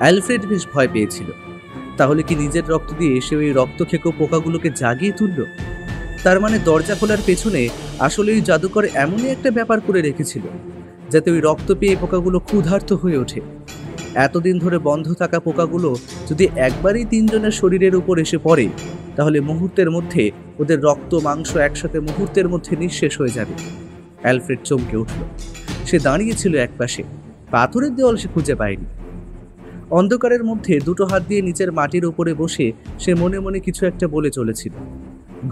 অ্যালফ্রেড বেশ ভয় পেয়েছিল। তাহলে কি নিজের রক্ত দিয়ে এসে ওই রক্ত খেকো পোকাগুলোকে জাগিয়ে তুলল? তার মানে দরজা খোলার পেছনে আসলে ওই জাদুকর এমনই একটা ব্যাপার করে রেখেছিল, যাতে ওই রক্ত পেয়ে পোকাগুলো ক্ষুধার্ত হয়ে ওঠে। এতদিন ধরে বন্ধ থাকা পোকাগুলো যদি একবারই 3 জনের শরীরের উপর এসে পড়ে, তাহলে মুহূর্তের মধ্যে ওদের রক্ত মাংস একসাথে মুহূর্তের মধ্যে নিঃশেষ হয়ে যাবে। অ্যালফ্রেড চমকে উঠল। সে দাঁড়িয়েছিল একপাশে, পাথরের দেওয়াল সে খুঁজে পায়নি। অন্ধকারের মধ্যে দুটো হাত দিয়ে নিচের মাটির উপরে বসে সে মনে মনে কিছু একটা বলে চলেছিল।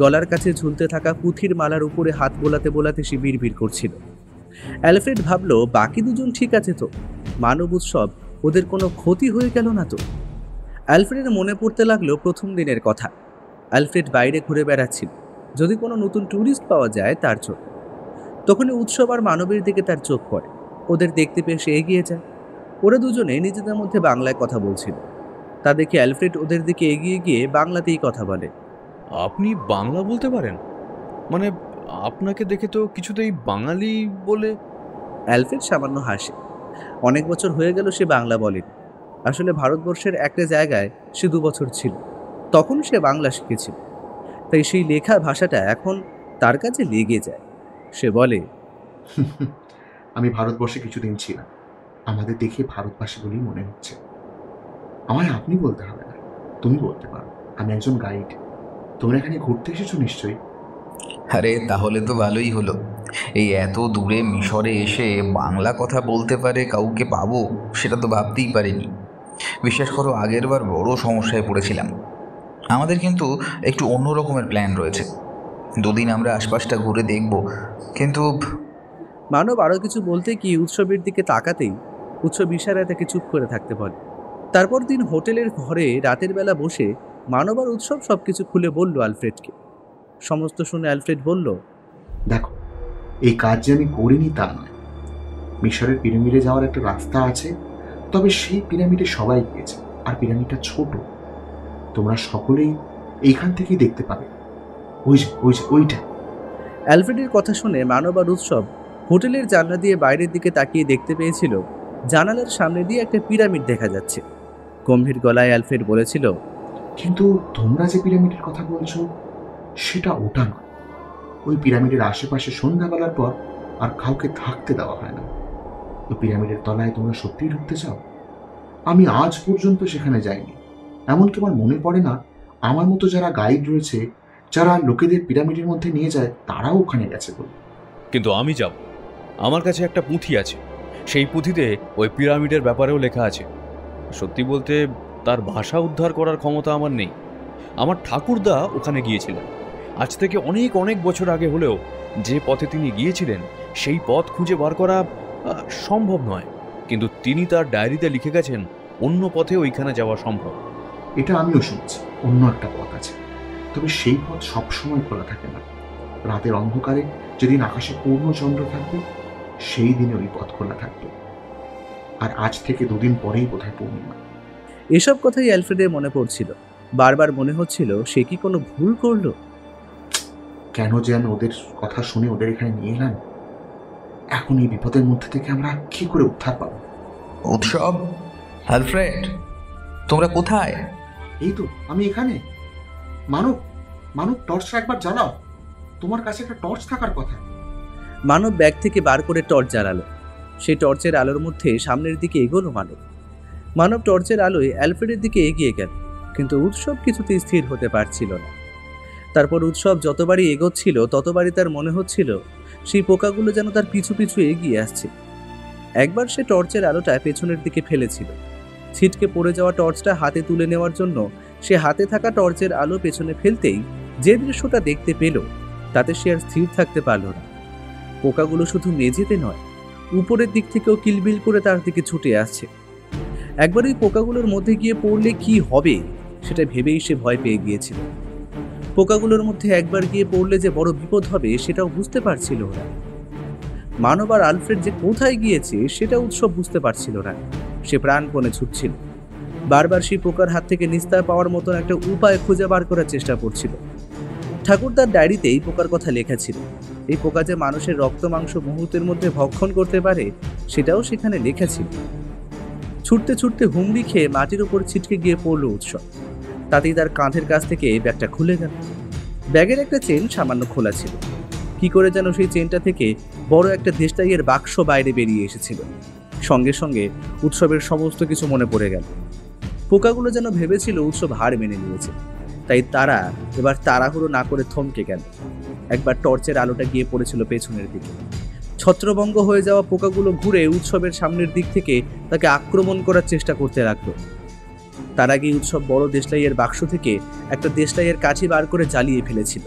গলার কাছে ঝুলতে থাকা পুঁথির মালার উপরে হাত বোলাতে বোলাতে সে বিড়বিড় করছিল। অ্যালফ্রেড ভাবলো বাকি দুজন ঠিক আছে তো, মানব উৎসব ওদের কোনো ক্ষতি হয়ে গেল না তো। অ্যালফ্রেডের মনে পড়তে লাগলো প্রথম দিনের কথা। অ্যালফ্রেড বাইরে ঘুরে বেড়াচ্ছিল, যদি কোনো নতুন ট্যুরিস্ট পাওয়া যায় তার জন্য। তখনই উৎসব আর মানবের দিকে তার চোখ পড়ে। ওদের দেখতে পেয়ে সে এগিয়ে যায়। ওরা দুজনে নিজেদের মধ্যে বাংলায় কথা বলছিল। তা দেখে অ্যালফ্রেড ওদের দিকে এগিয়ে গিয়ে বাংলাতেই কথা বলে। আপনি বাংলা বলতে পারেন? মানে আপনাকে দেখে তো কিছুতেই বাঙালি বলে। অ্যালফ্রেড সামান্য হাসে। অনেক বছর হয়ে গেল সে বাংলা বলেনি। আসলে ভারতবর্ষের একটা জায়গায় সে 2 বছর ছিল, তখন সে বাংলা শিখেছিল। তাই সেই লেখা ভাষাটা এখন তার কাছে লেগে যায়। সে বলে, আমি ভারতবর্ষে কিছুদিন ছিলাম। আমাদের দেখে ভারতবাসী বলেই মনে হচ্ছে। আমায় আপনি বলতে হবে না, তুমি বলতে পারো। আমি একজন গাইড। তোমরা এখানে ঘুরতে এসেছো নিশ্চয়ই। আরে তাহলে তো ভালোই হলো। এই এত দূরে মিশরে এসে বাংলা কথা বলতে পারে কাউকে পাবো, সেটা তো ভাবতেই পারিনি। বিশ্বাস করো, আগের বার বড় সমস্যায় পড়েছিলাম। আমাদের কিন্তু একটু অন্য রকমের প্ল্যান রয়েছে। 2 দিন আমরা আশপাশটা ঘুরে দেখব, কিন্তু... মানব আরও কিছু বলতে কি উৎসবের দিকে তাকাতেই উৎসব ইশারায় তাকে চুপ করে থাকতে বলে। তারপর দিন হোটেলের ঘরে রাতের বেলা বসে মানব আর উৎসব সবকিছু খুলে বলল আলফ্রেডকে। সমস্ত শুনে অ্যালফ্রেড বলল, দেখো, এই কাজ যে আমি করিনি তা নয়। মিশরের পিরামিডে যাওয়ার একটা রাস্তা আছে, তবে সেই পিরামিডে সবাই গিয়েছে, আর পিরামিডটা ছোট। তোমরা সকলেই এইখান থেকেই দেখতে পাবে। ওই যে ওইটা। অ্যালফ্রেডের কথা শুনে মানব আর উৎসব হোটেলের জানলা দিয়ে বাইরের দিকে তাকিয়ে দেখতে পেয়েছিল জানালার সামনে দিয়ে একটা পিরামিড দেখা যাচ্ছে। গম্ভীর গলায় অ্যালফ্রেড বলেছিল, কিন্তু তোমরা যে পিরামিডের কথা বলছো সেটা ওটা নয়। ওই পিরামিডের আশেপাশে সন্ধ্যাবেলার পর আর কাউকে থাকতে দেওয়া হয় না। ওই পিরামিডের তলায় তোমরা সত্যিই ঢুকতে চাও? আমি আজ পর্যন্ত সেখানে যাইনি। এমনকি আমার মনে পড়ে না আমার মতো যারা গাইড রয়েছে, যারা লোকেদের পিরামিডের মধ্যে নিয়ে যায়, তারাও ওখানে গেছে বলে। কিন্তু আমি যাব। আমার কাছে একটা পুঁথি আছে, সেই পুঁথিতে ওই পিরামিডের ব্যাপারেও লেখা আছে। সত্যি বলতে তার ভাষা উদ্ধার করার ক্ষমতা আমার নেই। আমার ঠাকুরদা ওখানে গিয়েছিলেন, আজ থেকে অনেক অনেক বছর আগে হলেও যে পথে তিনি গিয়েছিলেন সেই পথ খুঁজে বার করা সম্ভব নয়। কিন্তু তিনি তার ডায়েরিতে লিখে গেছেন অন্য পথে ওইখানে যাওয়া সম্ভব। এটা আমিও শুনছি, অন্য একটা পথ আছে, তবে সেই পথ সবসময় খোলা থাকে না। রাতের অন্ধকারে যেদিন আকাশে পূর্ণ চন্দ্র থাকবে সেই দিনে ওই পথ খোলা থাকবে। আর আজ থেকে 2 দিন পরেই বোধহয় পূর্ণিমা। এসব কথাই অ্যালফ্রেডের মনে পড়ছিল। বারবার মনে হচ্ছিল সে কি কোনো ভুল করলো। কেন যে আমি ওদের কথা শুনে ওদের এখানে নিয়ে এলাম? এখন এই বিপদের মধ্যে থেকে আমরা কি করে উদ্ধার পাবো? উৎসব, অ্যালফ্রেড, তোমরা কোথায়? এই তো আমি এখানে। মানব, মানব, টর্চটা একবার জ্বালাও। তোমার কাছে একটা টর্চ থাকার কথা। মানব ব্যাগ থেকে বার করে টর্চ জ্বালালো। সেই টর্চের আলোর মধ্যে সামনের দিকে এগোলো মানব টর্চের আলোয় অ্যালফ্রেডের দিকে এগিয়ে গেল, কিন্তু উৎসব কিছুতেই স্থির হতে পারছিল না। তারপর উৎসব যতবারই এগোচ্ছিল ততবারই তার মনে হচ্ছিল সেই পোকাগুলো যেন তার পিছু পিছু এগিয়ে আসছে। একবার সে টর্চের আলোটা পেছনের দিকে ফেলেছিল। ছিটকে পড়ে যাওয়া টর্চটা হাতে তুলে নেওয়ার জন্য সে হাতে থাকা টর্চের আলো পেছনে ফেলতেই যে দৃশ্যটা দেখতে পেল তাতে সে আর স্থির থাকতে পারল না। পোকাগুলো শুধু মেঝেতে নয়, উপরের দিক থেকেও কিলবিল করে তার দিকে ছুটে আসছে। একবার ওই পোকাগুলোর মধ্যে গিয়ে পড়লে কি হবে সেটা ভেবেই সে ভয় পেয়ে গিয়েছিল। পোকাগুলোর মধ্যে একবার গিয়ে পড়লে যে বড় বিপদ হবে সেটাও বুঝতে পারছিল ওরা। মানব আর আলফ্রেড যে কোথায় গিয়েছে সেটা উৎসব বুঝতে পারছিল না। সে প্রাণপণে ছুটছিল, বারবার সেই পোকার হাত থেকে নিস্তার পাওয়ার মতন একটা উপায় খুঁজে বার করার চেষ্টা করছিল। ঠাকুরদার ডায়েরিতে এই পোকার কথা লেখা ছিল। এই পোকা যে মানুষের রক্ত মাংস মুহূর্তের মধ্যে ভক্ষণ করতে পারে সেটাও সেখানে লেখা ছিল। ছুটতে ছুটতে হুমড়ি খেয়ে মাটির উপর ছিটকে গিয়ে পড়ল উৎসব। তাতেই তার কাঁধের কাছ থেকে ব্যাগটা খুলে গেল। ব্যাগের একটা চেন সামান্য খোলা ছিল। কি করে যেন সেই চেনটা থেকে বড় একটা দেশটাইয়ের বাক্স বাইরে বেরিয়ে এসেছিল। সঙ্গে সঙ্গে উৎসবের সমস্ত কিছু মনে পড়ে গেল। পোকাগুলো যেন ভেবেছিল উৎসব হার মেনে নিয়েছে, তাই তারা এবার তাড়াহুড়ো না করে থমকে গেল। একবার টর্চের আলোটা গিয়ে পড়েছিল পেছনের দিকে। ছত্রভঙ্গ হয়ে যাওয়া পোকাগুলো ঘুরে উৎসবের সামনের দিক থেকে তাকে আক্রমণ করার চেষ্টা করতে লাগলো। তার আগে উৎসব বড় দেশলাইয়ের বাক্স থেকে একটা দেশলাইয়ের কাঠি বার করে জ্বালিয়ে ফেলেছিল।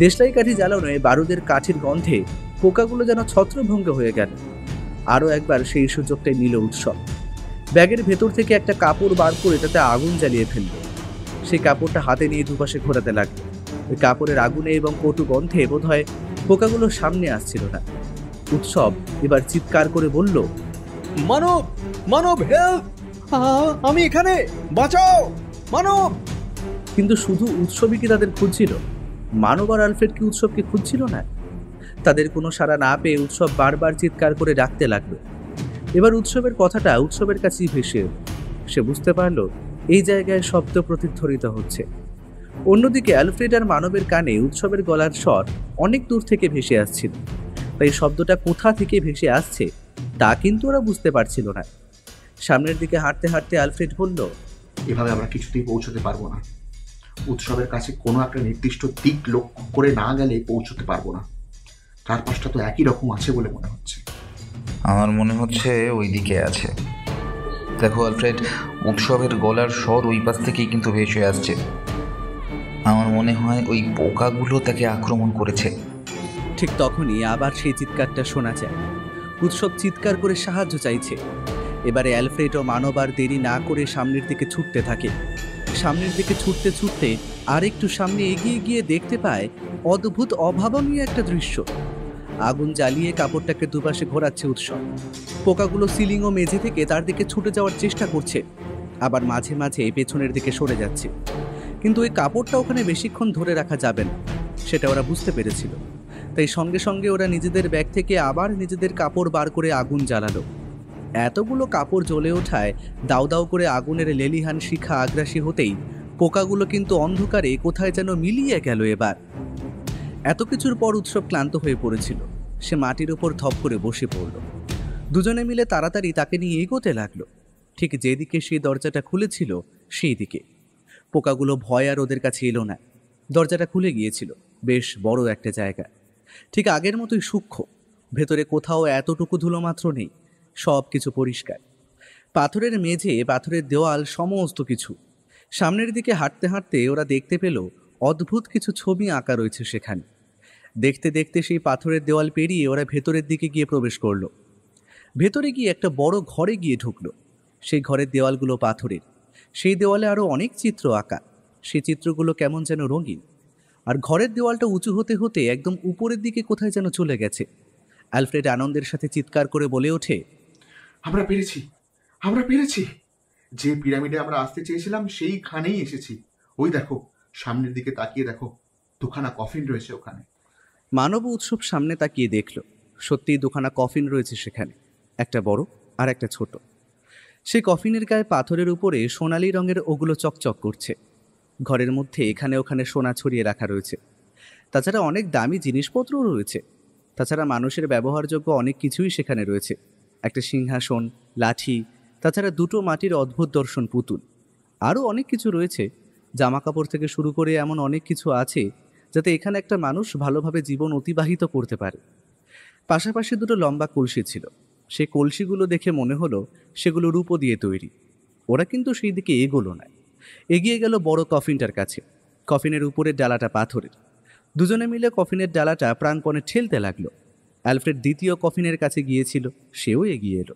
দেশলাই কাঠি জ্বালানোয় বারুদের কাঠির গন্ধে পোকাগুলো যেন ছত্রভঙ্গ হয়ে গেল। আরও একবার সেই সুযোগটাই নিল উৎসব। ব্যাগের ভেতর থেকে একটা কাপড় বার করে তাতে আগুন জ্বালিয়ে ফেলল। সেই কাপড়টা হাতে নিয়ে দুপাশে ঘোরাতে লাগলো। ওই কাপড়ের আগুনে এবং কটু গন্ধে বোধহয় পোকাগুলো সামনে আসছিল না। উৎসব এবার চিৎকার করে বলল, মানব, মানব, হেল্প! আমি এখানে, বাঁচাও মানব! কিন্তু শুধু উৎসবই কি তাদের খুঁজছিল? মানব আর আলফ্রেড কি উৎসবকে খুঁজছিল না? তাদের কোনো সাড়া না পেয়ে উৎসব বারবার চিৎকার করে ডাকতে লাগলো। এবার উৎসবের কথাটা উৎসবের কাছেই ভেসে এল। সে বুঝতে পারল এই জায়গায় শব্দ প্রতিধ্বনিত হচ্ছে। অন্যদিকে অ্যালফ্রেড আর মানবের কানে উৎসবের গলার স্বর অনেক দূর থেকে ভেসে আসছিল, তাই শব্দটা কোথা থেকে ভেসে আসছে তা কিন্তু ওরা বুঝতে পারছিল না। সামনের দিকে হাঁটতে হাঁটতে আলফ্রেড বলল, এভাবে আমরা কিছুতেই পৌঁছতে পারবো না। উৎসবের কাছে কোনো একটা নির্দিষ্ট দিক লক্ষ্য করে না গেলে পৌঁছতে পারবো না। চারপাশটা তো একই রকম আছে বলে মনে হচ্ছে। আমার মনে হচ্ছে ওই দিকে আছে। দেখো আলফ্রেড, উৎসবের গলার স্বর ওই পাশ থেকেই কিন্তু ভেসে আসছে। আমার মনে হয় ওই পোকাগুলো তাকে আক্রমণ করেছে। ঠিক তখনই আবার সেই চিৎকারটা শোনা যায়। উৎসব চিৎকার করে সাহায্য চাইছে। এবারে অ্যালফ্রেড ও মানব আর দেরি না করে সামনের দিকে ছুটতে থাকে। সামনের দিকে ছুটতে ছুটতে আর একটু সামনে এগিয়ে গিয়ে দেখতে পায় অদ্ভুত অভাবনীয় একটা দৃশ্য। আগুন জ্বালিয়ে কাপড়টাকে দুপাশে ঘোরাচ্ছে উৎসব। পোকাগুলো সিলিং ও মেঝে থেকে তার দিকে ছুটে যাওয়ার চেষ্টা করছে, আবার মাঝে মাঝে পেছনের দিকে সরে যাচ্ছে। কিন্তু ওই কাপড়টা ওখানে বেশিক্ষণ ধরে রাখা যাবে না, সেটা ওরা বুঝতে পেরেছিল। তাই সঙ্গে সঙ্গে ওরা নিজেদের ব্যাগ থেকে আবার নিজেদের কাপড় বার করে আগুন জ্বালালো। এতগুলো কাপড় জ্বলে ওঠায় দাউ দাউ করে আগুনের লেলিহান শিখা আগ্রাসী হতেই পোকাগুলো কিন্তু অন্ধকারে কোথায় যেন মিলিয়ে গেল। এবার এত কিছুর পর উৎসব ক্লান্ত হয়ে পড়েছিল। সে মাটির উপর ধপ করে বসে পড়ল। দুজনে মিলে তাড়াতাড়ি তাকে নিয়ে এগোতে লাগলো। ঠিক যেদিকে সেই দরজাটা খুলেছিল সেই দিকে। পোকাগুলো ভয় আর ওদের কাছে এলো না। দরজাটা খুলে গিয়েছিল। বেশ বড় একটা জায়গা, ঠিক আগের মতোই সূক্ষ্ম। ভেতরে কোথাও এতটুকু ধুলো মাত্র নেই, সব কিছু পরিষ্কার। পাথরের মেঝে, পাথরের দেওয়াল, সমস্ত কিছু। সামনের দিকে হাঁটতে হাঁটতে ওরা দেখতে পেল অদ্ভুত কিছু ছবি আঁকা রয়েছে সেখানে। দেখতে দেখতে সেই পাথরের দেওয়াল পেরিয়ে ওরা ভেতরের দিকে গিয়ে প্রবেশ করলো। ভেতরে গিয়ে একটা বড় ঘরে গিয়ে ঢুকলো। সেই ঘরের দেওয়ালগুলো পাথরের। সেই দেওয়ালে আরও অনেক চিত্র আঁকা। সেই চিত্রগুলো কেমন যেন রঙিন। আর ঘরের দেওয়ালটা উঁচু হতে হতে একদম উপরের দিকে কোথায় যেন চলে গেছে। অ্যালফ্রেড আনন্দের সাথে চিৎকার করে বলে ওঠে, আমরা পেরেছি, আমরা পেরেছি! যে পিরামিডে আমরা আসতে চেয়েছিলাম সেইখানেই এসেছি। ওই দেখো, সামনের দিকে তাকিয়ে দেখো, দুখানা কফিন রয়েছে ওখানে। মানব উৎসব সামনে তাকিয়ে দেখল, সত্যিই দুখানা কফিন রয়েছে সেখানে, একটা বড় আর একটা ছোট। সেই কফিনের গায়ে পাথরের উপরে সোনালি রঙের ওগুলো চকচক করছে। ঘরের মধ্যে এখানে ওখানে সোনা ছড়িয়ে রাখা রয়েছে। তাছাড়া অনেক দামি জিনিসপত্রও রয়েছে। তাছাড়া মানুষের ব্যবহারযোগ্য অনেক কিছুই সেখানে রয়েছে। একটা সিংহাসন, লাঠি, তাছাড়া দুটো মাটির অদ্ভুত দর্শন পুতুল। আরও অনেক কিছু রয়েছে। জামা কাপড় থেকে শুরু করে এমন অনেক কিছু আছে যাতে এখানে একটা মানুষ ভালোভাবে জীবন অতিবাহিত করতে পারে। পাশাপাশি দুটো লম্বা কলসি ছিল। সেই কলসিগুলো দেখে মনে হলো সেগুলো রূপো দিয়ে তৈরি। ওরা কিন্তু সেই দিকে এগোলো না, এগিয়ে গেল বড় কফিনটার কাছে। কফিনের উপরের ডালাটা পাথরের। দুজনে মিলে কফিনের ডালাটা প্রাণপণে ঠেলতে লাগলো। অ্যালফ্রেড দ্বিতীয় কফিনের কাছে গিয়েছিল, সেও এগিয়ে এলো।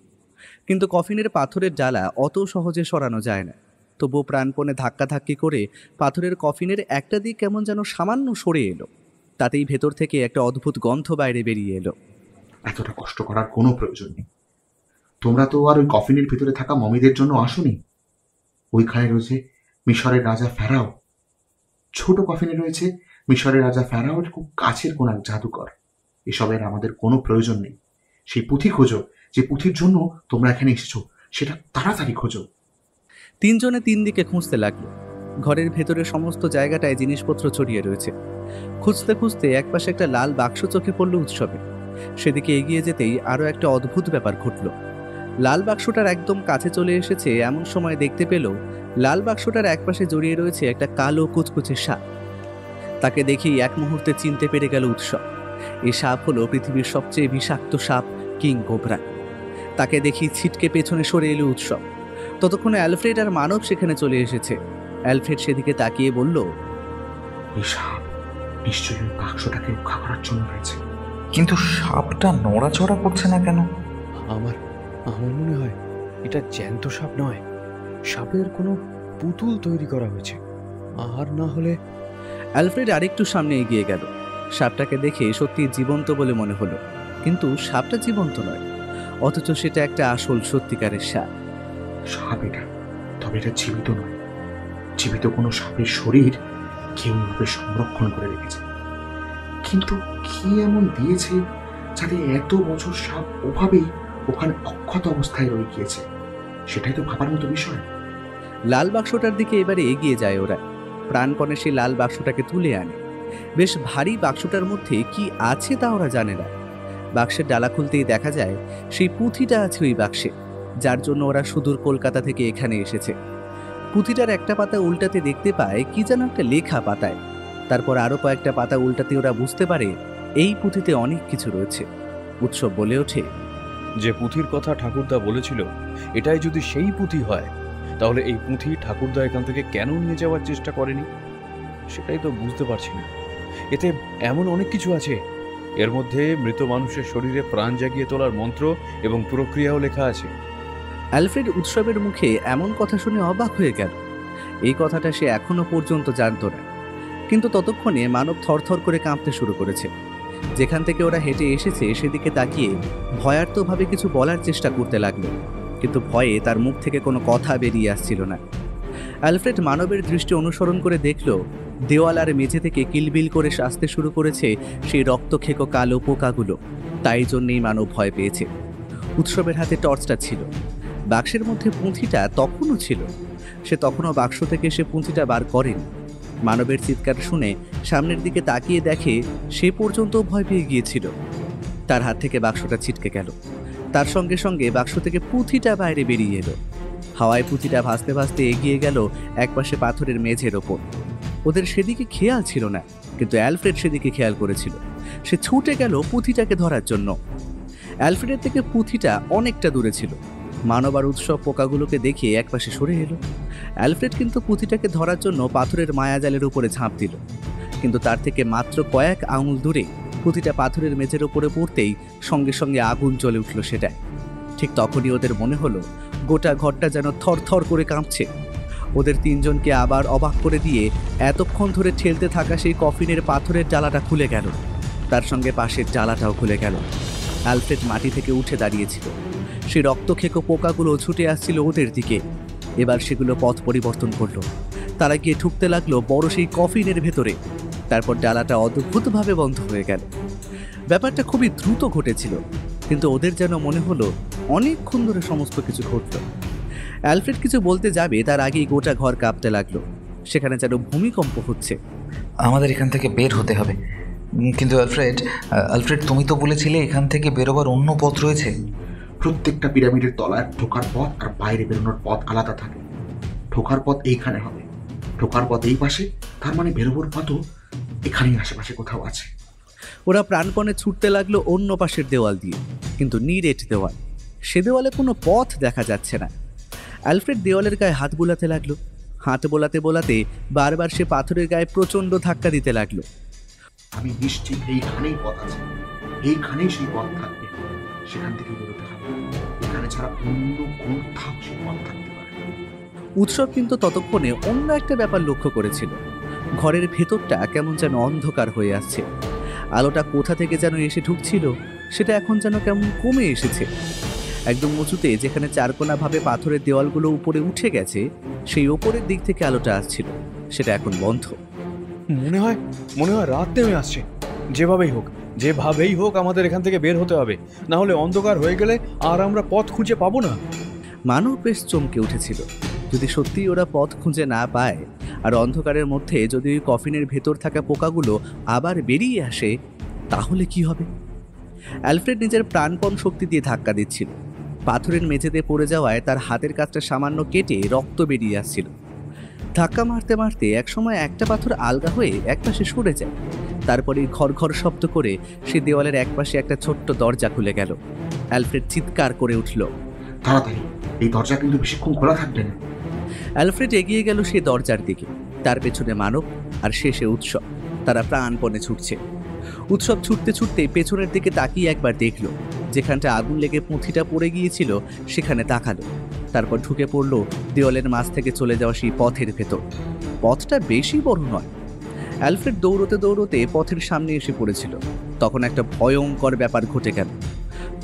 কিন্তু কফিনের পাথরের ডালা অত সহজে সরানো যায় না। তবুও প্রাণপণে ধাক্কাধাক্কি করে পাথরের কফিনের একটা দিক কেমন যেন সামান্য সরে এলো। তাতেই ভেতর থেকে একটা অদ্ভুত গন্ধ বাইরে বেরিয়ে এলো। এতটা কষ্ট করার কোনো প্রয়োজন নেই। তোমরা তো আর ওই কফিনের ভিতরে থাকা মমিদের জন্য আসোনি। ওইখানে রয়েছে মিশরের রাজা ফেরাও। ছোট কফিনে রয়েছে মিশরের রাজা ফেরাওয়ের খুব কাছের কোন এক জাদুকর। এসবের আমাদের কোনো প্রয়োজন নেই। সেই পুঁথি খোঁজো, যে পুঁথির জন্য তোমরা এখানে এসেছো, সেটা তাড়াতাড়ি খোঁজো। তিনজনে তিন দিকে খুঁজতে লাগলো। ঘরের ভেতরে সমস্ত জায়গাটায় জিনিসপত্র ছড়িয়ে রয়েছে। খুঁজতে খুঁজতে একপাশে একটা লাল বাক্স চোখে পড়ল উৎসবে। সেদিকে এগিয়ে যেতেই আরও একটা অদ্ভুত ব্যাপার ঘটল। লাল বাক্সটার একদম কাছে চলে এসেছে এমন সময় দেখতে পেল লাল বাক্সটার একপাশে জড়িয়ে রয়েছে একটা কালো কুচকুচে সাপ। তাকে দেখেই এক মুহূর্তে চিনতে পেরে গেল উৎসব। এই সাপ হলো পৃথিবীর সবচেয়ে বিষাক্ত সাপ, কিং কোবরা। তাকে দেখি ছিটকে পেছনে সরে এলো উৎসব। ততক্ষণে অ্যালফ্রেড আর মানব সেখানে চলে এসেছে। অ্যালফ্রেড সেদিকে তাকিয়ে বলল, এই সাপ নিশ্চয়ই বাক্সটাকে রক্ষা করার জন্য রয়েছে। কিন্তু সাপটা নড়াচড়া করছে না কেন? আমার মনে হয় এটা জ্যান্ত সাপ নয়, সাপের কোনো পুতুল তৈরি করা হয়েছে। আর না হলে... অ্যালফ্রেড আরেকটু সামনে এগিয়ে গেল। সাপটাকে দেখে সত্যি জীবন্ত বলে মনে হলো, কিন্তু সাপটা জীবন্ত নয়, অথচ সেটা একটা আসল সত্যিকারের সাপ। সাপ এটা, তবে এটা জীবিত নয়। জীবিত কোনো সাপের শরীর কেউ রূপে সংরক্ষণ করে রেখেছে। কিন্তু কি এমন দিয়েছে যাতে এত বছর সাপ ওভাবেই ওখানে অক্ষত অবস্থায় রয়ে গিয়েছে? সেটাই তো ভাবার মতো বিষয়। লাল বাক্সটার দিকে এবারে এগিয়ে যায় ওরা। প্রাণপণে সেই লাল বাক্সটাকে তুলে আনে। বেশ ভারী বাক্সটার মধ্যে কি আছে তা ওরা জানে না। বাক্সের ডালা খুলতেই দেখা যায় সেই পুঁথিটা আছে ওই বাক্সে, যার জন্য ওরা সুদূর কলকাতা থেকে এখানে এসেছে। পুঁথিটার একটা পাতা উল্টাতে দেখতে পায় কি যেন একটা লেখা পাতায়। তারপর আরও কয়েকটা পাতা উল্টাতে ওরা বুঝতে পারে এই পুঁথিতে অনেক কিছু রয়েছে। উৎসব বলে ওঠে, যে পুঁথির কথা ঠাকুরদা বলেছিল, এটাই যদি সেই পুঁথি হয়, তাহলে এই পুঁথি ঠাকুরদা এখান থেকে কেন নিয়ে যাওয়ার চেষ্টা করেনি সেটাই তো বুঝতে পারছি না। এতে এমন অনেক কিছু আছে। এর মধ্যে মৃত মানুষের শরীরে প্রাণ জাগিয়ে তোলার মন্ত্র এবং প্রক্রিয়াও লেখা আছে। অ্যালফ্রেড উৎসবের মুখে এমন কথা শুনে অবাক হয়ে গেল। এই কথাটা সে এখনো পর্যন্ত জানত না। কিন্তু ততক্ষণে মানব থরথর করে কাঁপতে শুরু করেছে। যেখান থেকে ওরা হেঁটে এসেছে সেদিকে তাকিয়ে ভয়ার্তভাবে কিছু বলার চেষ্টা করতে লাগলো, কিন্তু ভয়ে তার মুখ থেকে কোনো কথা বেরিয়ে আসছিল না। অ্যালফ্রেড মানবের দৃষ্টি অনুসরণ করে দেখল দেওয়াল আর মেঝে থেকে কিলবিল করে আসতে শুরু করেছে সেই রক্তখেকো কালো পোকাগুলো। তাই জন্যেই মানব ভয় পেয়েছে। উৎসবের হাতে টর্চটা ছিল, বাক্সের মধ্যে পুঁথিটা তখনও ছিল। সে তখনও বাক্স থেকে সে পুঁথিটা বার করেনি। মানবের চিৎকার শুনে সামনের দিকে তাকিয়ে দেখে সে পর্যন্ত ভয় পেয়ে গিয়েছিল। তার হাত থেকে বাক্সটা ছিটকে গেল। তার সঙ্গে সঙ্গে বাক্স থেকে পুঁথিটা বাইরে বেরিয়ে এলো। হাওয়ায় পুঁথিটা ভাসতে ভাসতে এগিয়ে গেল একপাশে পাথরের মেঝের ওপর। ওদের সেদিকে খেয়াল ছিল না, কিন্তু অ্যালফ্রেড সেদিকে খেয়াল করেছিল। সে ছুটে গেল পুঁথিটাকে ধরার জন্য। অ্যালফ্রেডের থেকে পুঁথিটা অনেকটা দূরে ছিল। মানব আর উৎসব পোকাগুলোকে দেখে একপাশে সরে এলো। অ্যালফ্রেড কিন্তু পুঁথিটাকে ধরার জন্য পাথরের মায়াজালের উপরে ঝাঁপ দিল, কিন্তু তার থেকে মাত্র কয়েক আঙুল দূরে পুঁথিটা পাথরের মেঝের উপরে পড়তেই সঙ্গে সঙ্গে আগুন জ্বলে উঠল সেটায়। ঠিক তখনই ওদের মনে হলো গোটা ঘরটা যেন থরথর করে কাঁপছে। ওদের তিনজনকে আবার অবাক করে দিয়ে এতক্ষণ ধরে ঠেলতে থাকা সেই কফিনের পাথরের ডালাটা খুলে গেল। তার সঙ্গে পাশের ডালাটাও খুলে গেল। অ্যালফ্রেড মাটি থেকে উঠে দাঁড়িয়েছিল। সেই রক্তখেকো পোকাগুলো ছুটে আসছিল ওদের দিকে। এবার সেগুলো পথ পরিবর্তন করলো। তারা গিয়ে ঢুকতে লাগলো বড় সেই কফিনের ভেতরে। তারপর ডালাটা অদ্ভুতভাবে বন্ধ হয়ে গেল। ব্যাপারটা খুবই দ্রুত ঘটেছিল, কিন্তু ওদের যেন মনে হলো অনেকক্ষণ ধরে সমস্ত কিছু ঘটল। অ্যালফ্রেড কিছু বলতে যাবে তার আগেই গোটা ঘর কাঁপতে লাগলো। সেখানে যেন ভূমিকম্প হচ্ছে। আমাদের এখান থেকে বের হতে হবে। কিন্তু আলফ্রেড তুমি তো বলেছিলে এখান থেকে বেরোবার অন্য পথ রয়েছে। প্রত্যেকটা পিরামিডের তলায় ঢোকার পথ আর বাইরে বেরোনোর পথ আলাদা থাকে। ঢোকার পথ এইখানে হবে, ঢোকার পথ এই পাশে, তার মানে বেরোবার পথও এখানেই আশেপাশে কোথাও আছে। ওরা প্রাণপণে ছুটতে লাগলো অন্য পাশের দেওয়াল দিয়ে, কিন্তু নিরেট দেওয়াল। সে দেওয়ালে কোনো পথ দেখা যাচ্ছে না। অ্যালফ্রেড দেওয়ালের গায়ে হাত বোলাতে লাগলো। হাত বোলাতে বোলাতে বারবার সে পাথরের গায়ে প্রচণ্ড ধাক্কা দিতে লাগলো। আমি নিশ্চিত এইখানেই পথ আছে, এইখানেই সেই পথ থাকবে। সেখান থেকে বেরোতে হবে। এখানে ছাড়া অন্য কোথাও সেই পথ থাকতে পারে। উৎসব কিন্তু ততক্ষণে অন্য একটা ব্যাপার লক্ষ্য করেছিল। ঘরের ভেতরটা কেমন যেন অন্ধকার হয়ে আসছে। আলোটা কোথা থেকে যেন এসে ঢুকছিল, সেটা এখন যেন কেমন কমে এসেছে। একদম উঁচুতে যেখানে চারকোনাভাবে পাথরের দেওয়ালগুলো উপরে উঠে গেছে, সেই ওপরের দিক থেকে আলোটা আসছিল, সেটা এখন বন্ধ। মনে হয় রাত নেমে আসছে। যেভাবেই হোক আমাদের এখান থেকে বের হতে হবে, না হলে অন্ধকার হয়ে গেলে আর আমরা পথ খুঁজে পাবো না। মানব বেশ চমকে উঠেছিল। যদি সত্যিই ওরা পথ খুঁজে না পায় আর অন্ধকারের মধ্যে যদি ওই কফিনের ভেতর থাকা পোকাগুলো আবার বেরিয়ে আসে, তাহলে কি হবে? অ্যালফ্রেড নিজের প্রাণপণ শক্তি দিয়ে ধাক্কা দিচ্ছিল। পাথরের মেঝেতে পড়ে যাওয়ায় তার হাতের কাছটা সামান্য কেটে রক্ত বেরিয়ে আসছিল। ধাক্কা মারতে মারতে একসময় একটা পাথর আলগা হয়ে একপাশে সরে যায়। তারপরে ঘর ঘর শব্দ করে সে দেওয়ালের একপাশে একটা ছোট্ট দরজা খুলে গেল। অ্যালফ্রেড চিৎকার করে উঠল, তাড়াতাড়ি, এই দরজা কিন্তু বেশিক্ষণ খোলা থাকবে না। অ্যালফ্রেড এগিয়ে গেল সেই দরজার দিকে। তার পেছনে মানব আর শেষে উৎসব। তারা প্রাণপণে ছুটছে। উৎসব ছুটতে ছুটতে পেছনের দিকে তাকিয়ে একবার দেখল, যেখানটা আগুন লেগে পুঁথিটা পড়ে গিয়েছিল সেখানে তাকালো। তারপর ঢুকে পড়ল দেওয়ালের মাঝ থেকে চলে যাওয়া সেই পথের ভেতর। পথটা বেশি বড় নয়। অ্যালফ্রেড দৌড়তে দৌড়তে পথের সামনে এসে পড়েছিল। তখন একটা ভয়ঙ্কর ব্যাপার ঘটে গেল।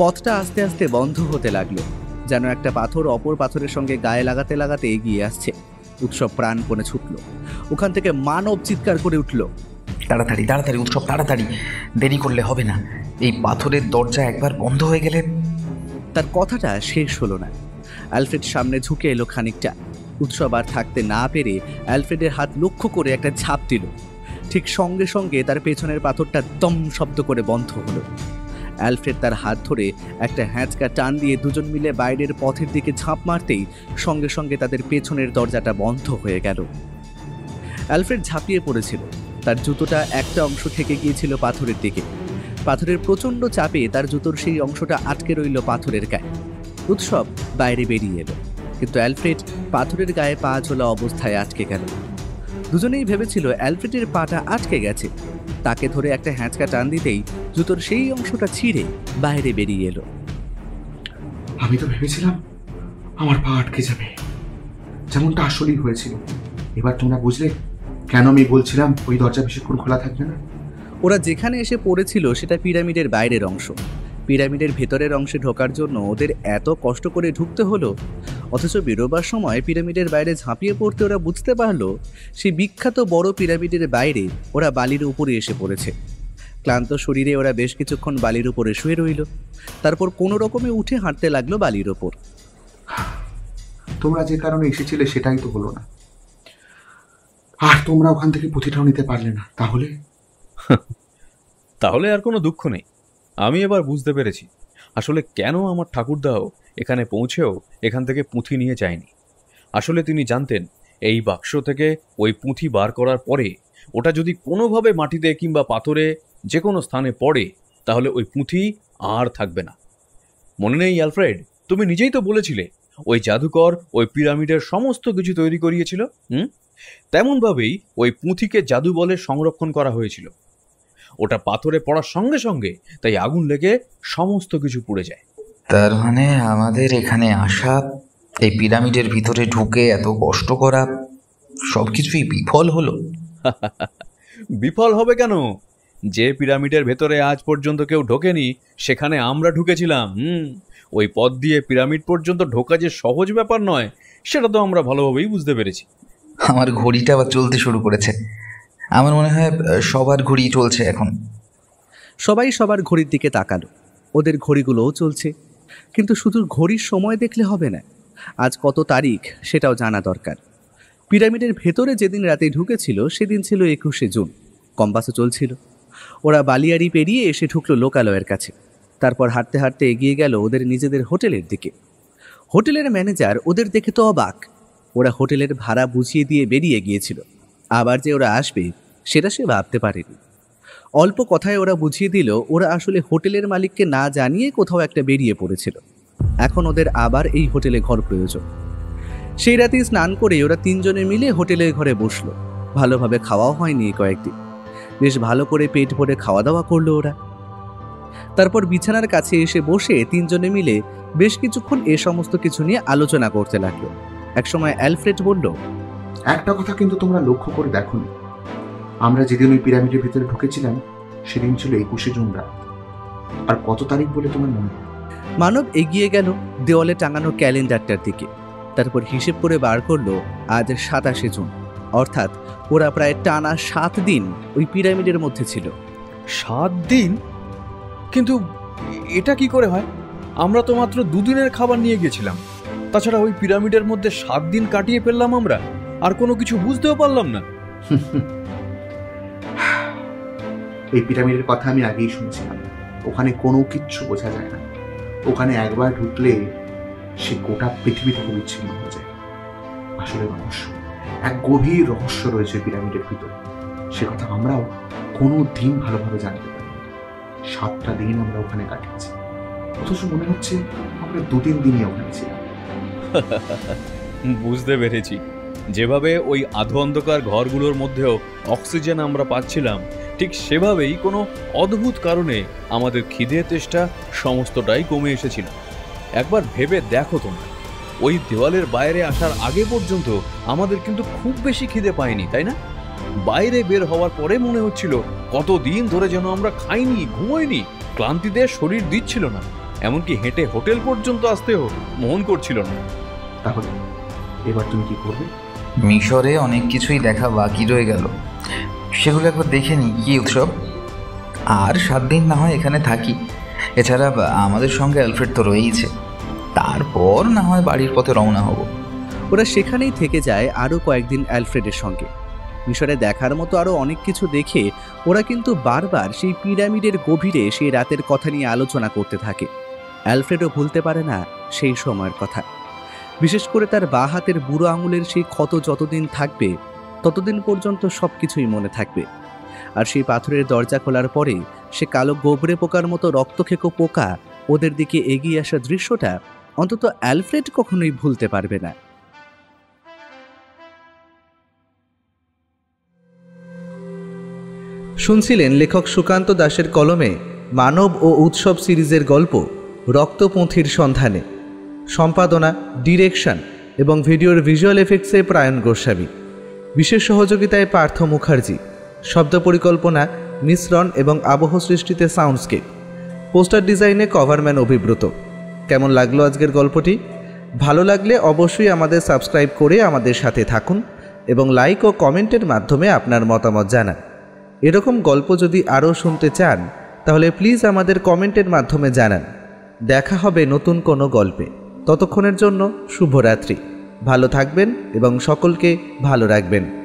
পথটা আস্তে আস্তে বন্ধ হতে লাগলো, যেন একটা পাথর অপর পাথরের সঙ্গে গায়ে লাগাতে লাগাতে এগিয়ে আসছে। উৎসব প্রাণপণে ছুটল। ওখান থেকে মানব চিৎকার করে উঠল, তাড়াতাড়ি তাড়াতাড়ি উৎসব, তাড়াতাড়ি, দেরি করলে হবে না। এই পাথরের দরজা একবার বন্ধ হয়ে গেলে। তার কথাটা শেষ হলো না। অ্যালফ্রেড সামনে ঝুঁকে এলো খানিকটা। উৎসব আর থাকতে না পেরে অ্যালফ্রেডের হাত লক্ষ্য করে একটা ঝাঁপ দিল। ঠিক সঙ্গে সঙ্গে তার পেছনের পাথরটা দম শব্দ করে বন্ধ হলো। অ্যালফ্রেড তার হাত ধরে একটা হ্যাঁচকা টান দিয়ে দুজন মিলে বাইরের পথের দিকে ঝাঁপ মারতেই সঙ্গে সঙ্গে তাদের পেছনের দরজাটা বন্ধ হয়ে গেল। অ্যালফ্রেড ঝাঁপিয়ে পড়েছিল। তার জুতোটা একটা অংশ থেকে গিয়েছিল পাথরের দিকে। পাথরের প্রচণ্ড চাপে তার জুতোর সেই অংশটা আটকে রইল পাথরের গায়ে। উৎসব বাইরে বেরিয়ে এলো, কিন্তু অ্যালফ্রেড পাথরের গায়ে পা ঝোলা অবস্থায় আটকে গেল। দুজনেই ভেবেছিল অ্যালফ্রেডের পাটা আটকে গেছে। তাকে ধরে একটা হ্যাঁচকা টান দিতেই জুতোর সেই অংশটা ছিঁড়ে বাইরে বেরিয়ে এলো। আমি তো ভেবেছিলাম আমার পা আটকে যাবে, যেমনটা আসলেই হয়েছিল। এবার তোমরা বুঝলে কেন আমি বলছিলাম ওই দরজা বেশিক্ষণ খোলা থাকবে না। ওরা যেখানে এসে পড়েছিল সেটা পিরামিডের বাইরের অংশ। পিরামিডের ভেতরের অংশে ঢোকার জন্য ওদের এত কষ্ট করে ঢুকতে হলো। অথচ বেরোবার সময় পিরামিডের বাইরে ঝাঁপিয়ে পড়তে ওরা বুঝতে পারলো সেই বিখ্যাত বড় পিরামিডের বাইরে ওরা বালির উপরে এসে পড়েছে। ক্লান্ত শরীরে ওরা বেশ কিছুক্ষণ বালির উপরে শুয়ে রইল, তারপর কোনো রকমে উঠে হাঁটতে লাগলো বালির ওপর। তোমরা যে কারণে এসেছিলে সেটাই তো হলো না, আর তোমরা ওখান থেকে পুঁথিটাও নিতে পারলে না। তাহলে আর কোনো দুঃখ নেই। আমি এবার বুঝতে পেরেছি আসলে কেন আমার ঠাকুরদাও এখানে পৌঁছেও এখান থেকে পুঁথি নিয়ে যায়নি। আসলে তিনি জানতেন এই বাক্স থেকে ওই পুঁথি বার করার পরে ওটা যদি কোনোভাবে মাটিতে কিংবা পাথরে যে কোনো স্থানে পড়ে তাহলে ওই পুঁথি আর থাকবে না। মনে নেই অ্যালফ্রেড, তুমি নিজেই তো বলেছিলে ওই জাদুকর ওই পিরামিডের সমস্ত কিছু তৈরি করিয়েছিল। তেমনভাবেই ওই পুঁথিকে জাদু বলে সংরক্ষণ করা হয়েছিল। ওটা পাথরে পড়ার সঙ্গে সঙ্গে তাই আগুন লেগে সমস্ত কিছু পুড়ে যায়। তার মানে আমাদের এখানে আসা, এই পিরামিডের ভিতরে ঢুকে এত কষ্ট করা, সবকিছুই বিফল হলো। বিফল হবে কেন? যে পিরামিডের ভেতরে আজ পর্যন্ত কেউ ঢোকেনি সেখানে আমরা ঢুকেছিলাম। ওই পথ দিয়ে পিরামিড পর্যন্ত ঢোকা যে সহজ ব্যাপার নয় সেটা তো আমরা ভালোভাবেই বুঝতে পেরেছি। আমার ঘড়িটা আবার চলতে শুরু করেছে। আমার মনে হয় সবার ঘড়ি চলছে এখন। সবাই সবার ঘড়ির দিকে তাকালো। ওদের ঘড়িগুলোও চলছে, কিন্তু শুধু ঘড়ির সময় দেখলে হবে না, আজ কত তারিখ সেটাও জানা দরকার। পিরামিডের ভেতরে যেদিন রাতে ঢুকেছিল সেদিন ছিল 21শে জুন। কম্পাসও চলছিল। ওরা বালিয়াড়ি পেরিয়ে এসে ঢুকলো লোকালয়ের কাছে। তারপর হাঁটতে হাঁটতে এগিয়ে গেল ওদের নিজেদের হোটেলের দিকে। হোটেলের ম্যানেজার ওদের দেখে তো অবাক। ওরা হোটেলের ভাড়া বুঝিয়ে দিয়ে বেরিয়ে গিয়েছিল, আবার যে ওরা আসবে সেটা সে ভাবতে পারেনি। অল্প কথায় ওরা বুঝিয়ে দিল ওরা আসলে হোটেলের মালিককে না জানিয়ে কোথাও একটা বেরিয়ে পড়েছিল। এখন ওদের আবার এই হোটেলে ঘর প্রয়োজন। সেই রাতেই স্নান করে ওরা তিনজনে মিলে হোটেলের ঘরে বসলো। ভালোভাবে খাওয়াও হয়নি কয়েকদিন। বেশ ভালো করে পেট ভরে খাওয়া দাওয়া করলো ওরা। তারপর বিছানার কাছে এসে বসে তিনজনে মিলে বেশ কিছুক্ষণ এ সমস্ত কিছু নিয়ে আলোচনা করতে লাগলো। একসময় অ্যালফ্রেড বলল, একটা কথা কিন্তু তোমরা লক্ষ্য করে দেখোনি, আমরা যেদিন ওই পিরামিডের ভিতরে ঢুকেছিলাম সেদিন ছিল 21শে জুন রাত। আর কত তারিখ বলে তোমার মনে? মানব এগিয়ে গেল দেওয়ালে টাঙানো ক্যালেন্ডারটার দিকে। তারপর হিসেব করে বার করলো আজ 27শে জুন, অর্থাৎ ওরা প্রায় টানা 7 দিন ওই পিরামিডের মধ্যে ছিল। 7 দিন? কিন্তু এটা কি করে হয়? আমরা তো মাত্র 2 দিনের খাবার নিয়ে গেছিলাম। তাছাড়া ওই পিরামিডের মধ্যে 7 দিন কাটিয়ে ফেললাম আমরা, আর কোনো কিছু বুঝতেও পারলাম না। এই পিরামিডের কথা আমি আগেই শুনেছিলাম। ওখানে কোনো কিচ্ছু বোঝা যায় না। ওখানে একবার ঢুকলে সে গোটা পৃথিবী থেকে বিচ্ছিন্ন হয়ে যায়। আসলে রহস্য, এক গভীর রহস্য রয়েছে পিরামিডের ভিতরে। সে কথা আমরাও কোনো দিন ভালোভাবে জানতে পারি। 7টা দিন আমরা ওখানে কাটিয়েছি, অথচ মনে হচ্ছে আমরা 2-3 দিনই ওখানে ছিলাম। বুঝতে পেরেছি। যেভাবে ওই আধো অন্ধকার ঘরগুলোর মধ্যেও অক্সিজেন আমরা পাচ্ছিলাম, ঠিক সেভাবেই কোনো অদ্ভুত কারণে আমাদের খিদে তেষ্টা সমস্তটাই কমে এসেছিল। একবার ভেবে দেখো তোমরা, ওই দেওয়ালের বাইরে আসার আগে পর্যন্ত আমাদের কিন্তু খুব বেশি খিদে পায়নি, তাই না? বাইরে বের হওয়ার পরে মনে হচ্ছিল কতদিন ধরে যেন আমরা খাইনি, ঘুমোইনি, ক্লান্তিতে শরীর দিচ্ছিল না, এমনকি হেঁটে হোটেল পর্যন্ত আসতেও মন করছিল না। তাহলে এবার তুমি কি করবে? মিশরে অনেক কিছুই দেখা বাকি রয়ে গেল, সেগুলো একবার দেখে নি কি উৎসব। আর 7 দিন না হয় এখানে থাকি। এছাড়া আমাদের সঙ্গে অ্যালফ্রেড তো রয়েইছে। তারপর না হয় বাড়ির পথে রওনা হব। ওরা সেখানেই থেকে যায় আরও কয়েকদিন অ্যালফ্রেডের সঙ্গে। মিশরে দেখার মতো আরও অনেক কিছু দেখে ওরা কিন্তু বারবার সেই পিরামিডের গভীরে সেই রাতের কথা নিয়ে আলোচনা করতে থাকে। অ্যালফ্রেডও ভুলতে পারে না সেই সময়ের কথা। বিশেষ করে তার বাঁ হাতের বুড়ো আঙুলের সেই ক্ষত যতদিন থাকবে ততদিন পর্যন্ত সব কিছুই মনে থাকবে। আর সেই পাথরের দরজা খোলার পরে সে কালো গোবরে পোকার মতো রক্তখেকো পোকা ওদের দিকে এগিয়ে আসা দৃশ্যটা অন্তত অ্যালফ্রেড কখনোই ভুলতে পারবে না। শুনছিলেন লেখক সুকান্ত দাশের কলমে মানব ও উৎসব সিরিজের গল্প রক্তপন্থীর সন্ধানে। সম্পাদনা, ডিরেকশন এবং ভিডিওর ভিজুয়াল এফেক্টসে প্রায়ণ গোস্বামী। বিশেষ সহযোগিতায় পার্থ মুখার্জি। শব্দ পরিকল্পনা, মিশ্রণ এবং আবহ সৃষ্টিতে সাউন্ডস্কেপ। পোস্টার ডিজাইনে কভারম্যান অভিব্রত। কেমন লাগলো আজকের গল্পটি? ভালো লাগলে অবশ্যই আমাদের সাবস্ক্রাইব করে আমাদের সাথে থাকুন এবং লাইক ও কমেন্টের মাধ্যমে আপনার মতামত জানান। এরকম গল্প যদি আরও শুনতে চান তাহলে প্লিজ আমাদের কমেন্টের মাধ্যমে জানান। দেখা হবে নতুন কোনো গল্পে। ততক্ষণের জন্য শুভরাত্রি। ভালো থাকবেন এবং সকলকে ভালো রাখবেন।